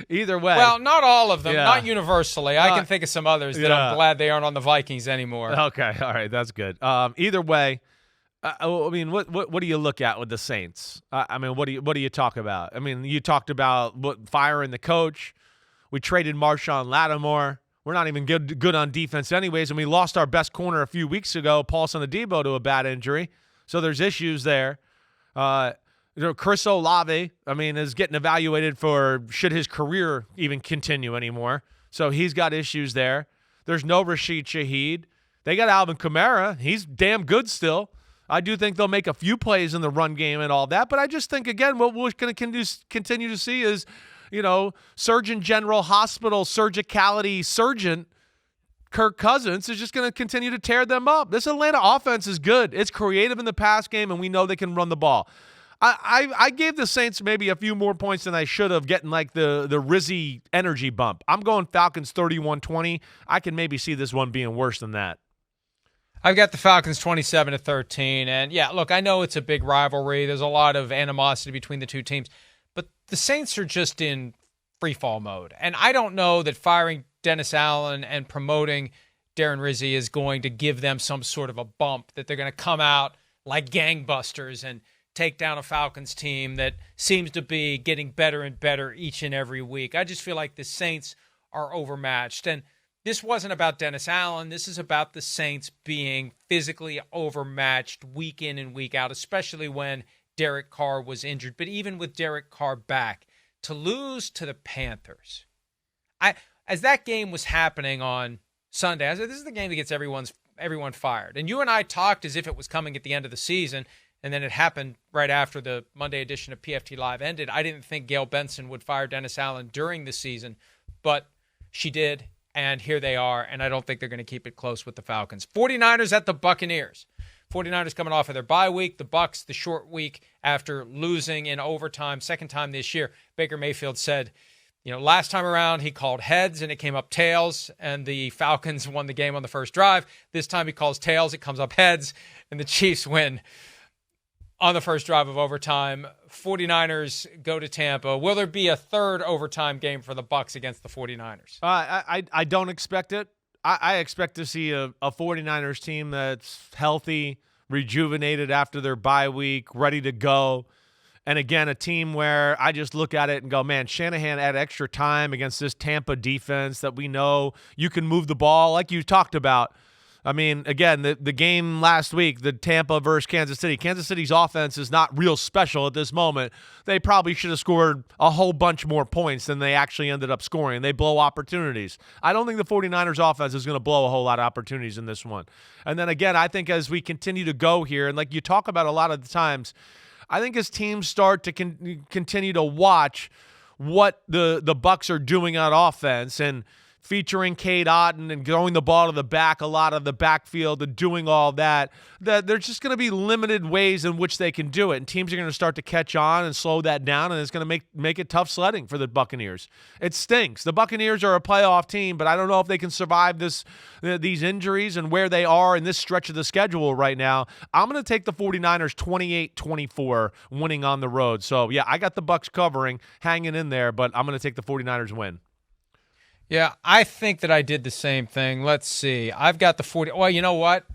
Either way. Well, not all of them. Not universally. I can think of some others that I'm glad they aren't on the Vikings anymore. Okay. All right. That's good. Either way. What do you look at with the Saints? What do you talk about? You talked about firing the coach. We traded Marshawn Lattimore. We're not even good on defense anyways, and we lost our best corner a few weeks ago, Paulson Adebo, to a bad injury. So there's issues there. Chris Olave, is getting evaluated for should his career even continue anymore. So he's got issues there. There's no Rashid Shaheed. They got Alvin Kamara. He's damn good still. I do think they'll make a few plays in the run game and all that, but I just think, again, what we're going to continue to see is, Surgeon General Hospital surgicality surgeon Kirk Cousins is just going to continue to tear them up. This Atlanta offense is good. It's creative in the pass game, and we know they can run the ball. I gave the Saints maybe a few more points than I should have, getting like the Rizzy energy bump. I'm going Falcons 31-20. I can maybe see this one being worse than that. I've got the Falcons 27-13, and look, I know it's a big rivalry. There's a lot of animosity between the two teams, but the Saints are just in freefall mode, and I don't know that firing Dennis Allen and promoting Darren Rizzi is going to give them some sort of a bump, that they're going to come out like gangbusters and take down a Falcons team that seems to be getting better and better each and every week. I just feel like the Saints are overmatched, and this wasn't about Dennis Allen. This is about the Saints being physically overmatched week in and week out, especially when Derek Carr was injured. But even with Derek Carr back, to lose to the Panthers, as that game was happening on Sunday, I said, this is the game that gets everyone fired. And you and I talked as if it was coming at the end of the season, and then it happened right after the Monday edition of PFT Live ended. I didn't think Gail Benson would fire Dennis Allen during the season, but she did. And here they are, and I don't think they're going to keep it close with the Falcons. 49ers at the Buccaneers. 49ers coming off of their bye week. The Bucs, the short week after losing in overtime, second time this year. Baker Mayfield said, last time around he called heads and it came up tails, and the Falcons won the game on the first drive. This time he calls tails, it comes up heads, and the Chiefs win on the first drive of overtime. 49ers go to Tampa. Will there be a third overtime game for the Bucs against the 49ers? I don't expect it. I expect to see a 49ers team that's healthy, rejuvenated after their bye week, ready to go. And again, a team where I just look at it and go, man, Shanahan had extra time against this Tampa defense that we know you can move the ball like you talked about. I mean, again, the game last week, the Tampa versus Kansas City. Kansas City's offense is not real special at this moment. They probably should have scored a whole bunch more points than they actually ended up scoring. They blow opportunities. I don't think the 49ers offense is going to blow a whole lot of opportunities in this one. And then again, I think as we continue to go here, and like you talk about a lot of the times, I think as teams start to continue to watch what the Bucs are doing on offense and featuring Cade Otton and throwing the ball to the back, a lot of the backfield and doing all that there's just going to be limited ways in which they can do it. And teams are going to start to catch on and slow that down, and it's going to make it tough sledding for the Buccaneers. It stinks. The Buccaneers are a playoff team, but I don't know if they can survive these injuries and where they are in this stretch of the schedule right now. I'm going to take the 49ers 28-24 winning on the road. So, yeah, I got the Bucs covering, hanging in there, but I'm going to take the 49ers win. Yeah, I think that I did the same thing. Let's see. I've got the 40. Well, you know what?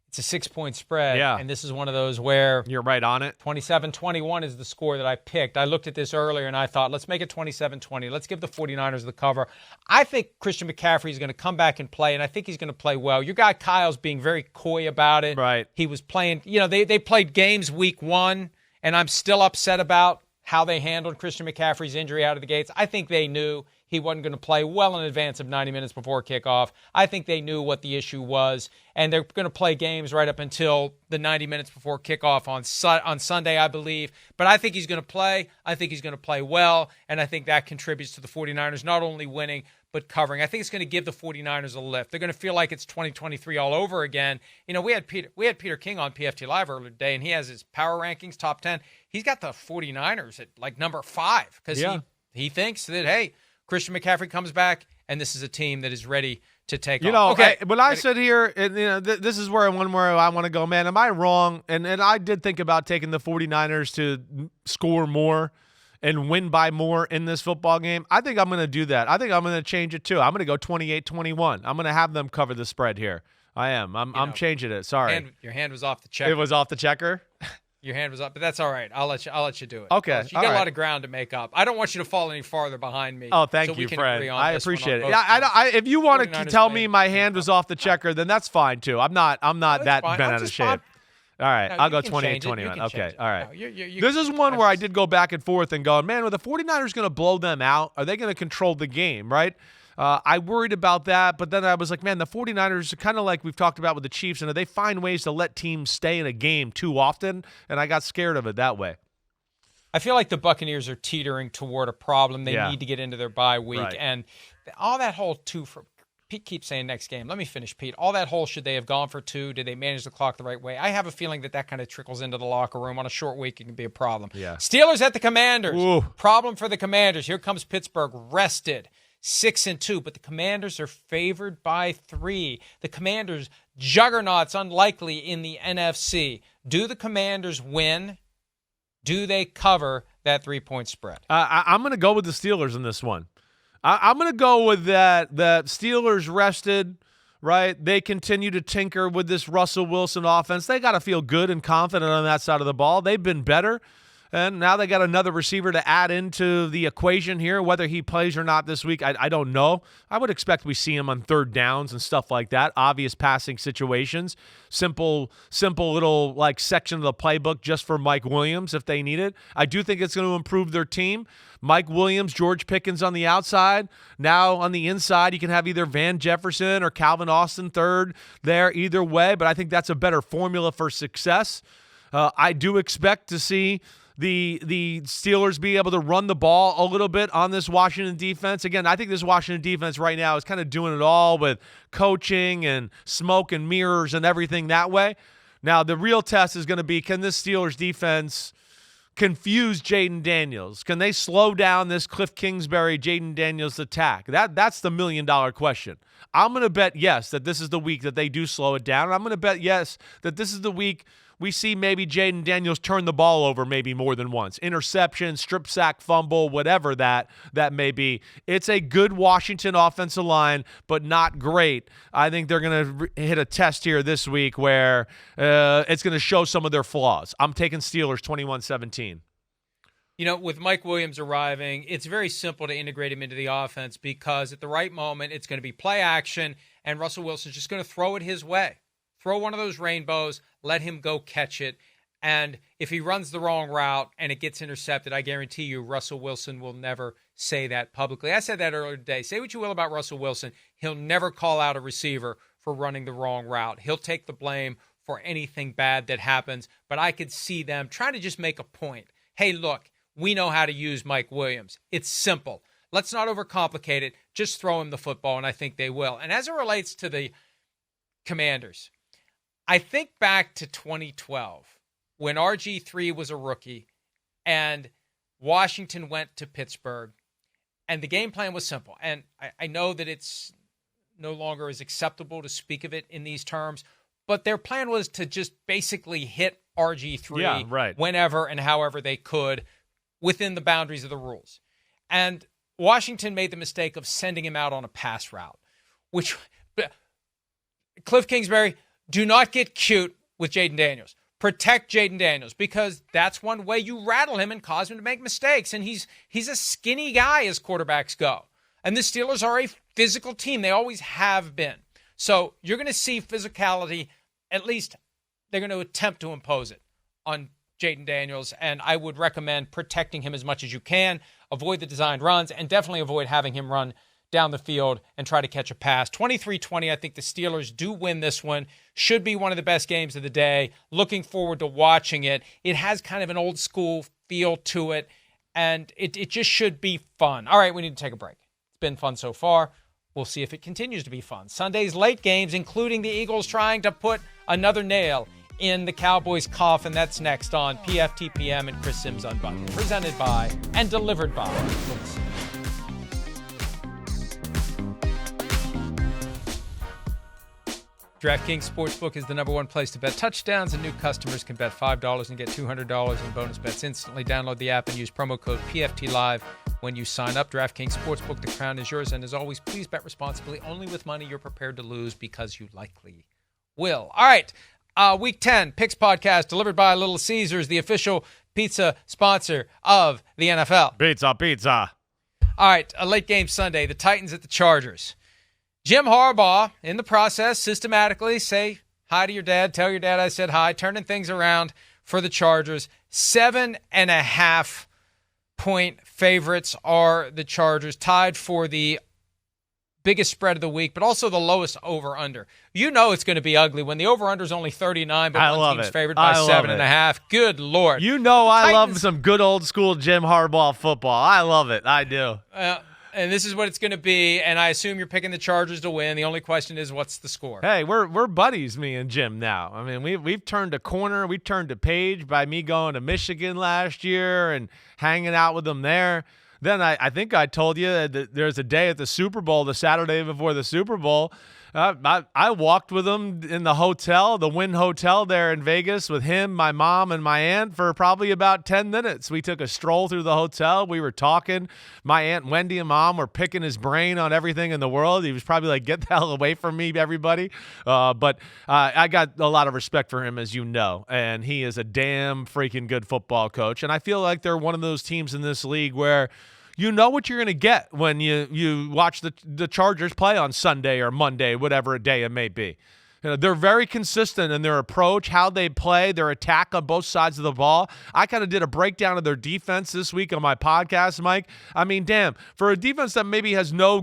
It's a 6-point spread. Yeah. And this is one of those where you're right on it. 27-21 is the score that I picked. I looked at this earlier and I thought, let's make it 27-20. Let's give the 49ers the cover. I think Christian McCaffrey is going to come back and play, and I think he's going to play well. Your guy Kyle's being very coy about it. Right. He was playing, they played games week 1, and I'm still upset about how they handled Christian McCaffrey's injury out of the gates. I think they knew he wasn't going to play well in advance of 90 minutes before kickoff. I think they knew what the issue was, and they're going to play games right up until the 90 minutes before kickoff on Sunday, I believe. But I think he's going to play. I think he's going to play well, and I think that contributes to the 49ers not only winning but covering. I think it's going to give the 49ers a lift. They're going to feel like it's 2023 all over again. We had Peter King on PFT Live earlier today, and he has his power rankings, top 10. He's got the 49ers at like number 5 because he thinks that, hey, Christian McCaffrey comes back, and this is a team that is ready to take off. Okay, when I sit here, and this is where I want to go, man, am I wrong? And I did think about taking the 49ers to score more and win by more in this football game. I think I'm going to do that. I think I'm going to change it, too. I'm going to go 28-21. I'm going to have them cover the spread here. I am. I'm changing it. Sorry. Your hand was off the checker. It was off the checker? Your hand was up, but that's all right. I'll let you do it. Okay. You got a lot of ground to make up. I don't want you to fall any farther behind me. Oh, thank you, friend. I appreciate it. Yeah, if you want to tell me my hand was off the checker, then that's fine too. I'm not that bent out of shape. All right, I'll go 28-21. Okay, all right. This is one where I did go back and forth and go, man, are the 49ers going to blow them out? Are they going to control the game, right? I worried about that, but then I was like, man, the 49ers are kind of like we've talked about with the Chiefs, and they find ways to let teams stay in a game too often, and I got scared of it that way. I feel like the Buccaneers are teetering toward a problem. They need to get into their bye week, right. And all that whole Pete keeps saying next game. Let me finish, Pete. All that whole, should they have gone for 2? Did they manage the clock the right way? I have a feeling that kind of trickles into the locker room. On a short week, it can be a problem. Yeah. Steelers at the Commanders. Ooh. Problem for the Commanders. Here comes Pittsburgh, rested. 6-2, but the Commanders are favored by 3. The Commanders, juggernauts, unlikely in the NFC. Do the Commanders win? Do they cover that 3-point spread? I'm going to go with the Steelers in this one. I'm going to go with that Steelers rested, right? They continue to tinker with this Russell Wilson offense. They got to feel good and confident on that side of the ball. They've been better. And now they got another receiver to add into the equation here. Whether he plays or not this week, I don't know. I would expect we see him on third downs and stuff like that. Obvious passing situations. Simple little like section of the playbook just for Mike Williams if they need it. I do think it's going to improve their team. Mike Williams, George Pickens on the outside. Now on the inside, you can have either Van Jefferson or Calvin Austin third there, either way. But I think that's a better formula for success. I do expect to see the Steelers be able to run the ball a little bit on this Washington defense. Again, I think this Washington defense right now is kind of doing it all with coaching and smoke and mirrors and everything that way. Now, the real test is going to be, can this Steelers defense confuse Jaden Daniels? Can they slow down this Cliff Kingsbury, Jaden Daniels attack? That's the million-dollar question. I'm going to bet yes that this is the week that they do slow it down. I'm going to bet yes that this is the week we see maybe Jaden Daniels turn the ball over maybe more than once. Interception, strip sack, fumble, whatever that may be. It's a good Washington offensive line, but not great. I think they're going to hit a test here this week where it's going to show some of their flaws. I'm taking Steelers 21-17. With Mike Williams arriving, it's very simple to integrate him into the offense because at the right moment, it's going to be play action, and Russell Wilson's just going to throw it his way. Throw one of those rainbows, let him go catch it, and if he runs the wrong route and it gets intercepted, I guarantee you Russell Wilson will never say that publicly. I said that earlier today. Say what you will about Russell Wilson. He'll never call out a receiver for running the wrong route. He'll take the blame for anything bad that happens, but I could see them trying to just make a point. Hey, look, we know how to use Mike Williams. It's simple. Let's not overcomplicate it. Just throw him the football, and I think they will. And as it relates to the Commanders, I think back to 2012 when RG3 was a rookie and Washington went to Pittsburgh, and the game plan was simple. And I know that it's no longer as acceptable to speak of it in these terms, but their plan was to just basically hit RG3 whenever and however they could within the boundaries of the rules. And Washington made the mistake of sending him out on a pass route, which Cliff Kingsbury, do not get cute with Jaden Daniels. Protect Jaden Daniels because that's one way you rattle him and cause him to make mistakes. And he's a skinny guy as quarterbacks go. And the Steelers are a physical team. They always have been. So you're going to see physicality, at least they're going to attempt to impose it on Jaden Daniels, and I would recommend protecting him as much as you can, avoid the designed runs, and definitely avoid having him run down the field and try to catch a pass. 23-20, I think the Steelers do win this one. Should be one of the best games of the day. Looking forward to watching it. It has kind of an old school feel to it, and it just should be fun. All right, we need to take a break. It's been fun so far. We'll see if it continues to be fun. Sunday's late games, including the Eagles trying to put another nail in the Cowboys' coffin. That's next on PFTPM and Chris Simms Unbuttoned. Presented by and delivered by. DraftKings Sportsbook is the #1 place to bet touchdowns, and new customers can bet $5 and get $200 in bonus bets instantly. Download the app and use promo code PFTLive when you sign up. DraftKings Sportsbook, the crown is yours. And as always, please bet responsibly, only with money you're prepared to lose because you likely will. All right. Week 10 Picks Podcast delivered by Little Caesars, the official pizza sponsor of the NFL. Pizza. All right, a late game Sunday, the Titans at the Chargers. Jim Harbaugh, in the process, systematically say hi to your dad, tell your dad I said hi, turning things around for the Chargers. 7.5 point favorites are the Chargers, tied for the biggest spread of the week, but also the lowest over-under. You know it's going to be ugly when the over-under is only 39, but one team's favored by 7.5. Good Lord. You know I love some good old-school Jim Harbaugh football. I love it. I do. And this is what it's going to be, and I assume you're picking the Chargers to win. The only question is, what's the score? Hey, we're buddies, me and Jim now. I mean, we've turned a corner. We turned a page by me going to Michigan last year and hanging out with them there. Then I think I told you that there's a day at the Super Bowl, the Saturday before the Super Bowl. I walked with him in the hotel, the Wynn Hotel there in Vegas, with him, my mom, and my aunt for probably about 10 minutes. We took a stroll through the hotel. We were talking. My Aunt Wendy and Mom were picking his brain on everything in the world. He was probably like, get the hell away from me, everybody. But I got a lot of respect for him, as you know, and he is a damn freaking good football coach. And I feel like they're one of those teams in this league where you know what you're going to get when you watch the Chargers play on Sunday or Monday, whatever day it may be. You know, they're very consistent in their approach, how they play, their attack on both sides of the ball. I kind of did a breakdown of their defense this week on my podcast, Mike. I mean, damn, for a defense that maybe has no,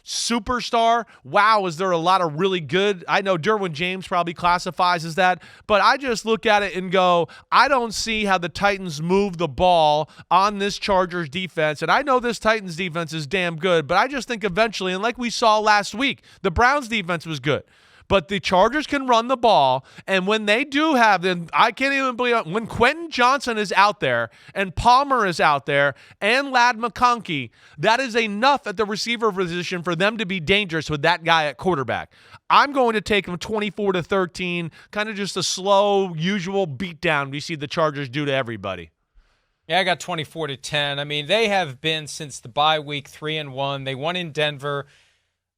superstar, wow, is there a lot of really good. I know Derwin James probably classifies as that, but I just look at it and go, I don't see how the Titans move the ball on this Chargers defense. And I know this Titans defense is damn good, but I just think eventually, and like we saw last week, the Browns defense was good. But the Chargers can run the ball, and when they do have them, I can't even believe it, when Quentin Johnson is out there and Palmer is out there and Ladd McConkey, that is enough at the receiver position for them to be dangerous with that guy at quarterback. I'm going to take them 24-13, kind of just a slow, usual beatdown we see the Chargers do to everybody. Yeah, I got 24-10. I mean, they have been since the bye week 3-1. They won in Denver.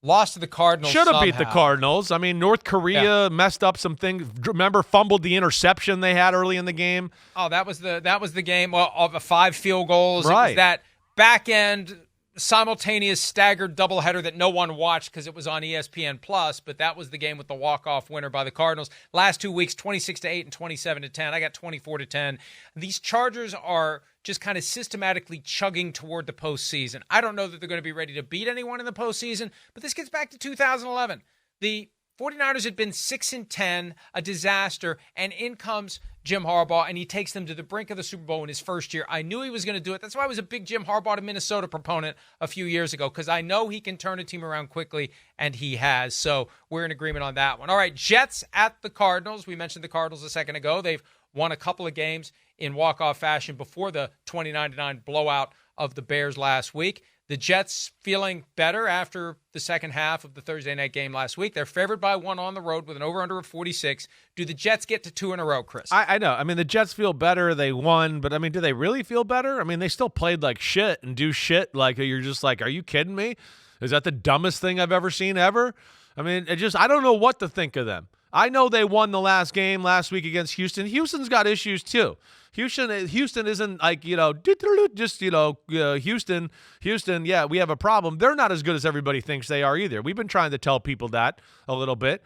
Lost to the Cardinals. Should have beat the Cardinals. I mean, North Korea messed up some things. Remember, fumbled the interception they had early in the game. Oh, that was the game of 5 field goals. Right. It was that back end simultaneous staggered doubleheader that no one watched because it was on ESPN Plus. But that was the game with the walk-off winner by the Cardinals. Last 2 weeks, 26-8 and 27-10. I got 24-10. These Chargers are just kind of systematically chugging toward the postseason. I don't know that they're going to be ready to beat anyone in the postseason, but this gets back to 2011. The 49ers had been 6-10, a disaster, and in comes Jim Harbaugh, and he takes them to the brink of the Super Bowl in his first year. I knew he was going to do it. That's why I was a big Jim Harbaugh to Minnesota proponent a few years ago, because I know he can turn a team around quickly, and he has. So we're in agreement on that one. All right, Jets at the Cardinals. We mentioned the Cardinals a second ago. They've won a couple of games in walk-off fashion before the 29-9 blowout of the Bears last week. The Jets feeling better after the second half of the Thursday night game last week. They're favored by 1 on the road with an over-under of 46. Do the Jets get to 2 in a row, Chris? I know. I mean, the Jets feel better. They won. But, I mean, do they really feel better? I mean, they still played like shit and do shit. Like, you're just like, are you kidding me? Is that the dumbest thing I've ever seen ever? I mean, I don't know what to think of them. I know they won the last game last week against Houston. Houston's got issues too. Houston isn't like, just, Houston, yeah, we have a problem. They're not as good as everybody thinks they are either. We've been trying to tell people that a little bit.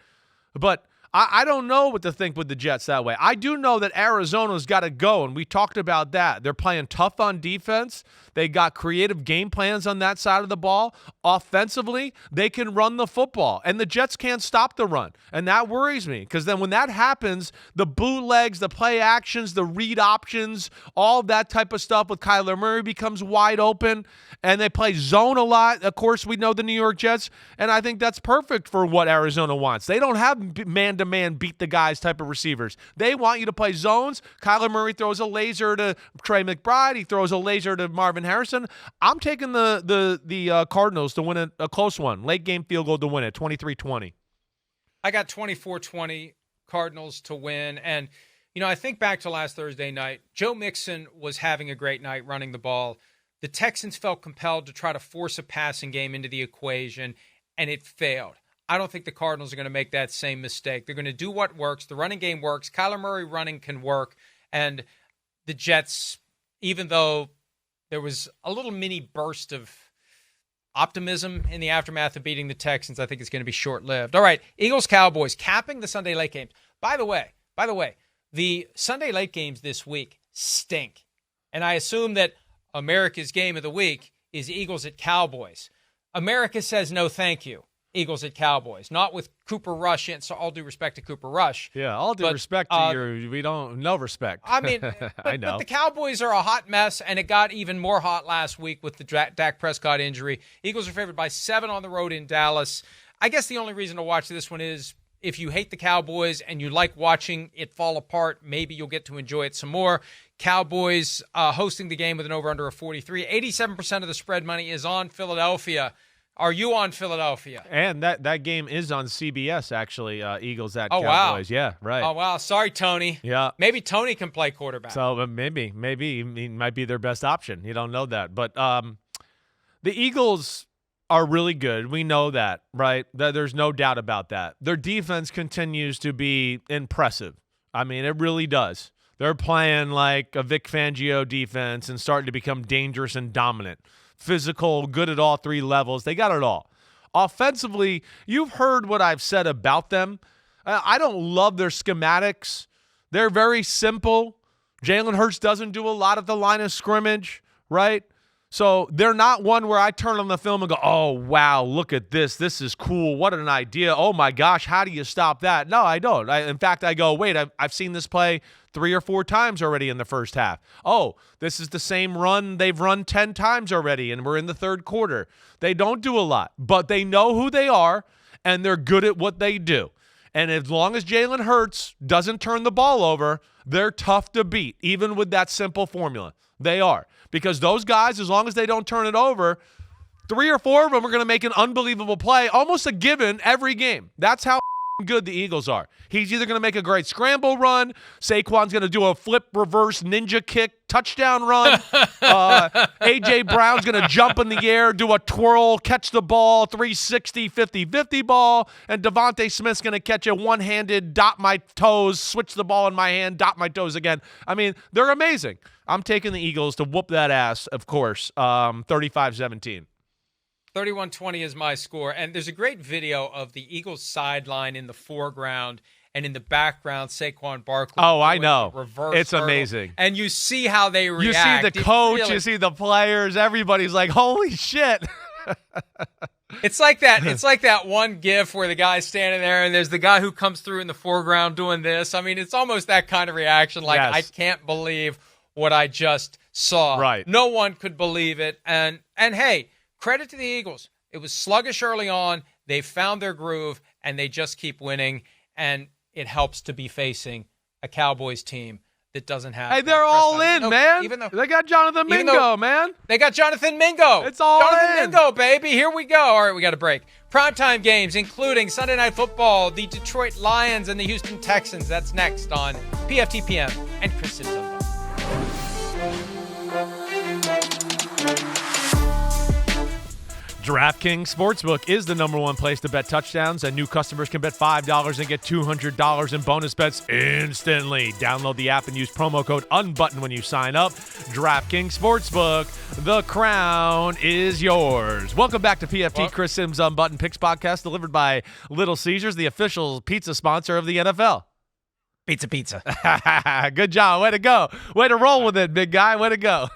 But I don't know what to think with the Jets that way. I do know that Arizona's got to go, and we talked about that. They're playing tough on defense. They got creative game plans on that side of the ball. Offensively, they can run the football, and the Jets can't stop the run, and that worries me because then when that happens, the bootlegs, the play actions, the read options, all that type of stuff with Kyler Murray becomes wide open, and they play zone a lot. Of course, we know the New York Jets, and I think that's perfect for what Arizona wants. They don't have man-to-man beat the guys type of receivers. They want you to play zones. Kyler Murray throws a laser to Trey McBride. He throws a laser to Marvin Harrison. I'm taking the Cardinals to win a close one. Late game field goal to win it, 23-20. I got 24-20 Cardinals to win. And, I think back to last Thursday night. Joe Mixon was having a great night running the ball. The Texans felt compelled to try to force a passing game into the equation, and it failed. I don't think the Cardinals are going to make that same mistake. They're going to do what works. The running game works. Kyler Murray running can work. And the Jets, even though there was a little mini burst of optimism in the aftermath of beating the Texans, I think it's going to be short-lived. All right, Eagles-Cowboys, capping the Sunday late games. By the way, the Sunday late games this week stink. And I assume that America's game of the week is Eagles at Cowboys. America says no thank you. Eagles at Cowboys, not with Cooper Rush in. So all due respect to Cooper Rush. Yeah, all due respect to no respect. I mean, I know. But the Cowboys are a hot mess, and it got even more hot last week with the Dak Prescott injury. Eagles are favored by 7 on the road in Dallas. I guess the only reason to watch this one is if you hate the Cowboys and you like watching it fall apart, maybe you'll get to enjoy it some more. Cowboys hosting the game with an over-under of 43. 87% of the spread money is on Philadelphia. Are you on Philadelphia? And that game is on CBS, actually, Eagles at Cowboys. Wow. Yeah, right. Oh, wow. Sorry, Tony. Yeah. Maybe Tony can play quarterback. So maybe he might be their best option. You don't know that. But the Eagles are really good. We know that, right? There's no doubt about that. Their defense continues to be impressive. I mean, it really does. They're playing like a Vic Fangio defense and starting to become dangerous and dominant. Physical, good at all 3 levels. They got it all. Offensively, you've heard what I've said about them. I don't love their schematics. They're very simple. Jalen Hurts doesn't do a lot at the line of scrimmage, right? So they're not one where I turn on the film and go, oh, wow, look at this. This is cool. What an idea. Oh, my gosh, how do you stop that? No, I don't. In fact, I go, wait, I've seen this play 3 or 4 times already in the first half. Oh, this is the same run they've run 10 times already, and we're in the third quarter. They don't do a lot, but they know who they are, and they're good at what they do. And as long as Jalen Hurts doesn't turn the ball over, they're tough to beat, even with that simple formula. They are. Because those guys, as long as they don't turn it over, 3 or 4 of them are going to make an unbelievable play, almost a given every game. That's how good the Eagles are. He's either going to make a great scramble run, Saquon's going to do a flip, reverse, ninja kick, touchdown run, A.J. Brown's going to jump in the air, do a twirl, catch the ball, 360, 50-50 ball, and Devontae Smith's going to catch a one-handed, dot my toes, switch the ball in my hand, dot my toes again. I mean, they're amazing. I'm taking the Eagles to whoop that ass, of course, 35-17. 31-20 is my score. And there's a great video of the Eagles sideline in the foreground and in the background, Saquon Barkley. Oh, I know. It's hurdle. Amazing. And you see how they react. You see the coach, you see the players, everybody's like, holy shit. It's like that. It's like that one gif where the guy's standing there and there's the guy who comes through in the foreground doing this. I mean, it's almost that kind of reaction. Like, yes. I can't believe what I just saw. Right. No one could believe it. And hey, credit to the Eagles. It was sluggish early on. They found their groove, and they just keep winning. And it helps to be facing a Cowboys team that doesn't have. Hey, they're all in, man. Even though they got Jonathan Mingo, man. They got Jonathan Mingo. It's all Jonathan in. Mingo, baby. Here we go. All right, we got a break. Primetime games, including Sunday Night Football, the Detroit Lions, and the Houston Texans. That's next on PFTPM and Chris Simms Unbuttoned. DraftKings Sportsbook is the #1 place to bet touchdowns, and new customers can bet $5 and get $200 in bonus bets instantly. Download the app and use promo code UNBUTTON when you sign up. DraftKings Sportsbook, the crown is yours. Welcome back to PFT, Chris Simms Unbuttoned Picks Podcast, delivered by Little Caesars, the official pizza sponsor of the NFL. Pizza. Good job. Way to go. Way to roll with it, big guy. Way to go.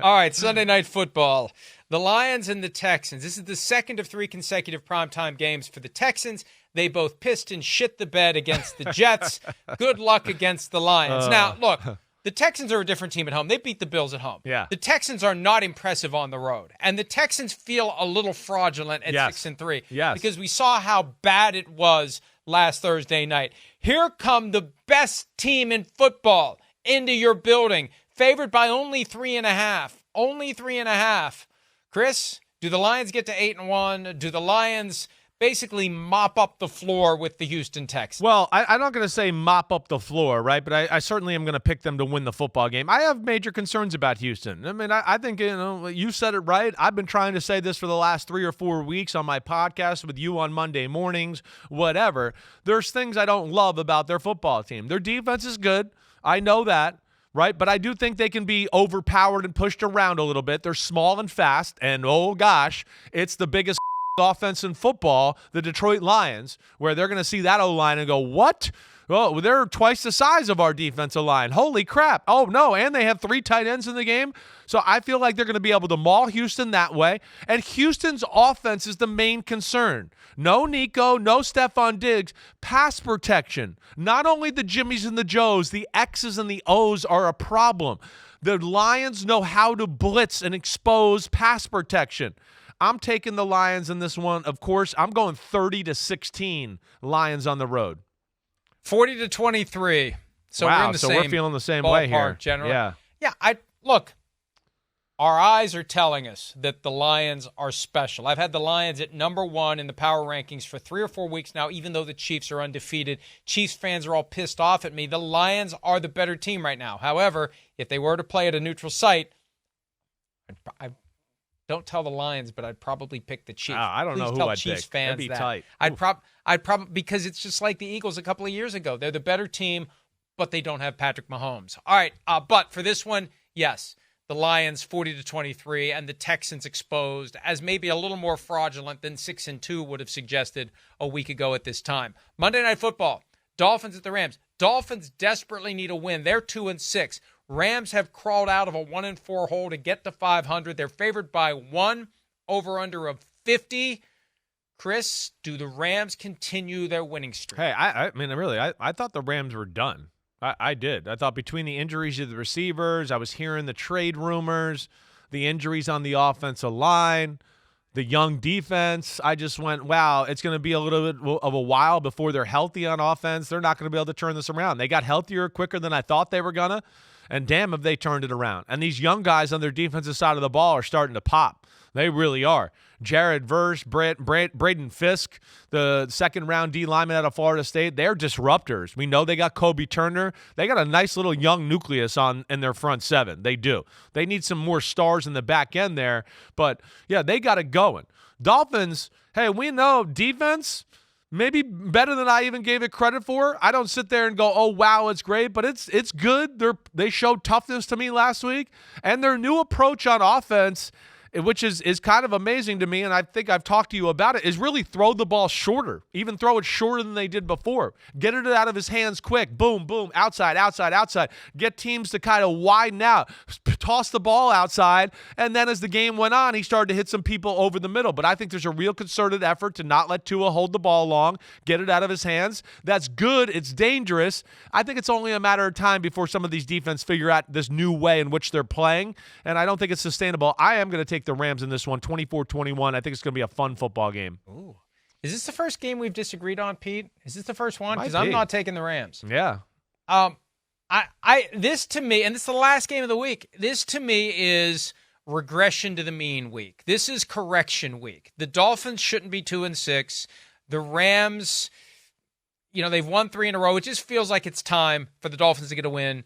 All right, Sunday Night Football. The Lions and the Texans. This is the second of 3 consecutive primetime games for the Texans. They both pissed and shit the bed against the Jets. Good luck against the Lions. Now, look, the Texans are a different team at home. They beat the Bills at home. Yeah. The Texans are not impressive on the road. And the Texans feel a little fraudulent at 6-3. Yes. Because we saw how bad it was last Thursday night. Here come the best team in football into your building, favored by only 3.5. Only 3.5. Chris, do the Lions get to 8-1? Do the Lions basically mop up the floor with the Houston Texans? Well, I'm not going to say mop up the floor, right? But I certainly am going to pick them to win the football game. I have major concerns about Houston. I mean, I think, you said it right. I've been trying to say this for the last 3 or 4 weeks on my podcast with you on Monday mornings, whatever. There's things I don't love about their football team. Their defense is good. I know that. Right, but I do think they can be overpowered and pushed around a little bit. They're small and fast, and oh gosh, it's the biggest offense in football, the Detroit Lions, where they're going to see that O-line and go, what? Oh, they're twice the size of our defensive line. Holy crap. Oh, no, and they have 3 tight ends in the game. So I feel like they're going to be able to maul Houston that way. And Houston's offense is the main concern. No Nico, no Stephon Diggs. Pass protection. Not only the Jimmies and the Joes, the X's and the O's are a problem. The Lions know how to blitz and expose pass protection. I'm taking the Lions in this one. Of course, I'm going 30-16 Lions on the road. 40-23. So wow, we're in the we're feeling the same way here. Generally. Yeah. Look, our eyes are telling us that the Lions are special. I've had the Lions at #1 in the power rankings for 3 or 4 weeks now, even though the Chiefs are undefeated. Chiefs fans are all pissed off at me. The Lions are the better team right now. However, if they were to play at a neutral site, I don't tell the Lions, but I'd probably pick the Chiefs. I don't know who I'd Chiefs pick. fans That'd be that. tight. I'd probably because it's just like the Eagles a couple of years ago. They're the better team, but they don't have Patrick Mahomes. All right, but for this one, yes, the Lions 40-23, and the Texans exposed as maybe a little more fraudulent than 6-2 would have suggested a week ago at this time. Monday Night Football, Dolphins at the Rams. Dolphins desperately need a win. They're 2-6. Rams have crawled out of a 1-4 hole to get to 500. They're favored by 1, over-under of 50. Chris, do the Rams continue their winning streak? Hey, I mean, really, I thought the Rams were done. I did. I thought between the injuries of the receivers, I was hearing the trade rumors, the injuries on the offensive line, the young defense. I just went, wow, it's going to be a little bit of a while before they're healthy on offense. They're not going to be able to turn this around. They got healthier quicker than I thought they were going to, and damn if they turned it around. And these young guys on their defensive side of the ball are starting to pop. They really are. Jared Verse, Braden Fisk, the second-round D lineman out of Florida State, they're disruptors. We know they got Kobe Turner. They got a nice little young nucleus in their front seven. They do. They need some more stars in the back end there. But, yeah, they got it going. Dolphins, hey, we know defense, maybe better than I even gave it credit for. I don't sit there and go, oh, wow, it's great, but it's good. They showed toughness to me last week. And their new approach on offense, which is kind of amazing to me, and I think I've talked to you about it, is really throw the ball shorter. Even throw it shorter than they did before. Get it out of his hands quick. Boom, boom, outside, outside, outside. Get teams to kind of widen out. Toss the ball outside, and then as the game went on, he started to hit some people over the middle. But I think there's a real concerted effort to not let Tua hold the ball long, get it out of his hands. That's good. It's dangerous. I think it's only a matter of time before some of these defense figure out this new way in which they're playing, and I don't think it's sustainable. I am going to take the Rams in this one, 24-21. I think it's going to be a fun football game. Ooh. Is this the first game we've disagreed on, Pete? Is this the first one? Because I'm not taking the Rams. Yeah. This to me, and this is the last game of the week, this to me is regression to the mean week. This is correction week. The Dolphins shouldn't be 2-6. The Rams, they've won 3 in a row. It just feels like it's time for the Dolphins to get a win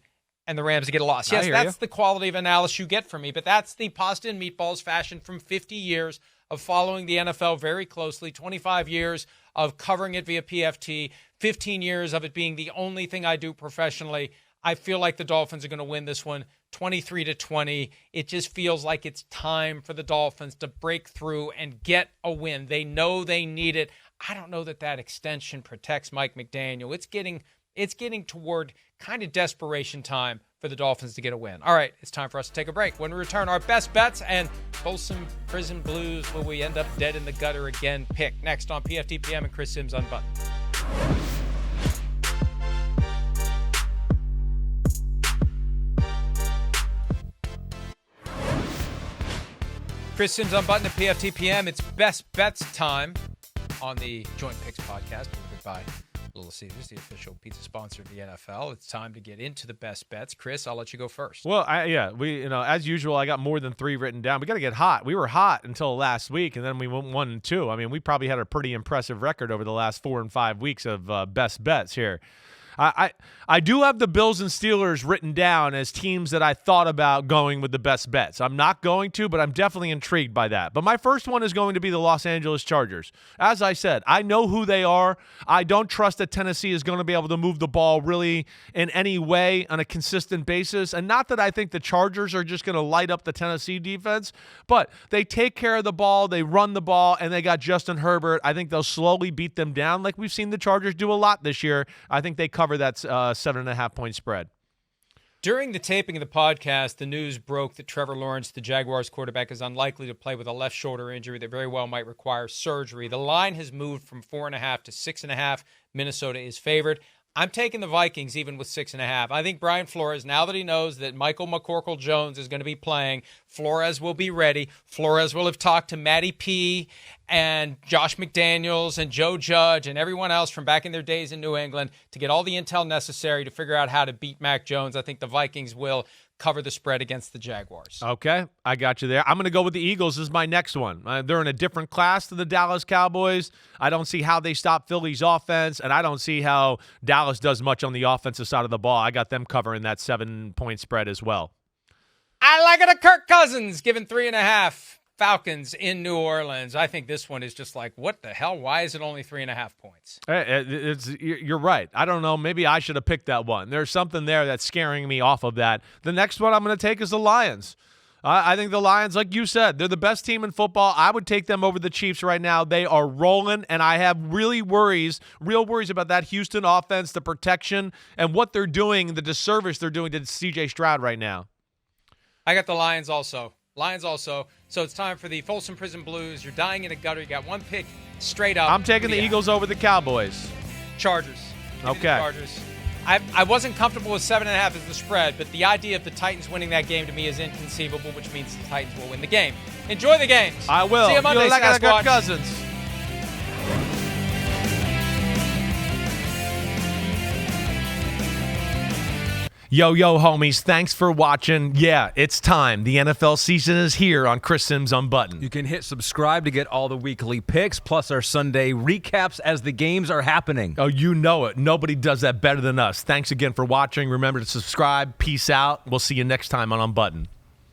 and the Rams to get a loss. Yes, that's the quality of analysis you get from me, but that's the pasta and meatballs fashion from 50 years of following the NFL very closely, 25 years of covering it via PFT, 15 years of it being the only thing I do professionally. I feel like the Dolphins are going to win this one 23-20. It just feels like it's time for the Dolphins to break through and get a win. They know they need it. I don't know that extension protects Mike McDaniel. It's getting toward kind of desperation time for the Dolphins to get a win. All right, it's time for us to take a break. When we return, our best bets and Folsom Prison Blues, will we end up dead in the gutter again? Pick next on PFTPM and Chris Simms Unbuttoned. Chris Simms Unbuttoned at PFTPM. It's best bets time on the Joint Picks podcast, delivered by Little Caesars, the official pizza sponsor of the NFL. It's time to get into the best bets. Chris, I'll let you go first. Well, we as usual, I got more than 3 written down. We got to get hot. We were hot until last week, and then we went 1-2. I mean, we probably had a pretty impressive record over the last 4 and 5 weeks of best bets here. I do have the Bills and Steelers written down as teams that I thought about going with the best bets. I'm not going to, but I'm definitely intrigued by that. But my first one is going to be the Los Angeles Chargers. As I said, I know who they are. I don't trust that Tennessee is going to be able to move the ball really in any way on a consistent basis. And not that I think the Chargers are just going to light up the Tennessee defense, but they take care of the ball, they run the ball, and they got Justin Herbert. I think they'll slowly beat them down like we've seen the Chargers do a lot this year. I think they cover that 7.5-point spread. During the taping of the podcast, the news broke that Trevor Lawrence, the Jaguars quarterback, is unlikely to play with a left shoulder injury that very well might require surgery. The line has moved from 4.5 to 6.5. Minnesota is favored. I'm taking the Vikings even with 6.5. I think Brian Flores, now that he knows that Michael McCorkle-Jones is going to be playing, Flores will be ready. Flores will have talked to Matty P and Josh McDaniels and Joe Judge and everyone else from back in their days in New England to get all the intel necessary to figure out how to beat Mac Jones. I think the Vikings will cover the spread against the Jaguars. Okay, I got you there. I'm going to go with the Eagles as my next one. They're in a different class than the Dallas Cowboys. I don't see how they stop Philly's offense, and I don't see how Dallas does much on the offensive side of the ball. I got them covering that 7-point spread as well. I like it to Kirk Cousins, giving 3.5. Falcons in New Orleans. I think this one is just like, what the hell? Why is it only 3.5 points? You're right. I don't know. Maybe I should have picked that one. There's something there that's scaring me off of that. The next one I'm going to take is the Lions. I think the Lions, like you said, they're the best team in football. I would take them over the Chiefs right now. They are rolling, and I have real worries about that Houston offense, the protection, and what they're doing, the disservice they're doing to C.J. Stroud right now. I got the Lions also. So it's time for the Folsom Prison Blues. You're dying in a gutter. You got one pick straight up. I'm taking the Eagles over the Cowboys. Chargers. Okay. Chargers. I wasn't comfortable with 7.5 as the spread, but the idea of the Titans winning that game to me is inconceivable, which means the Titans will win the game. Enjoy the games. I will. See you Monday, Sasquatch. Cousins. Yo, homies, thanks for watching. Yeah, it's time. The NFL season is here on Chris Simms Unbuttoned. You can hit subscribe to get all the weekly picks, plus our Sunday recaps as the games are happening. Oh, you know it. Nobody does that better than us. Thanks again for watching. Remember to subscribe. Peace out. We'll see you next time on Unbuttoned.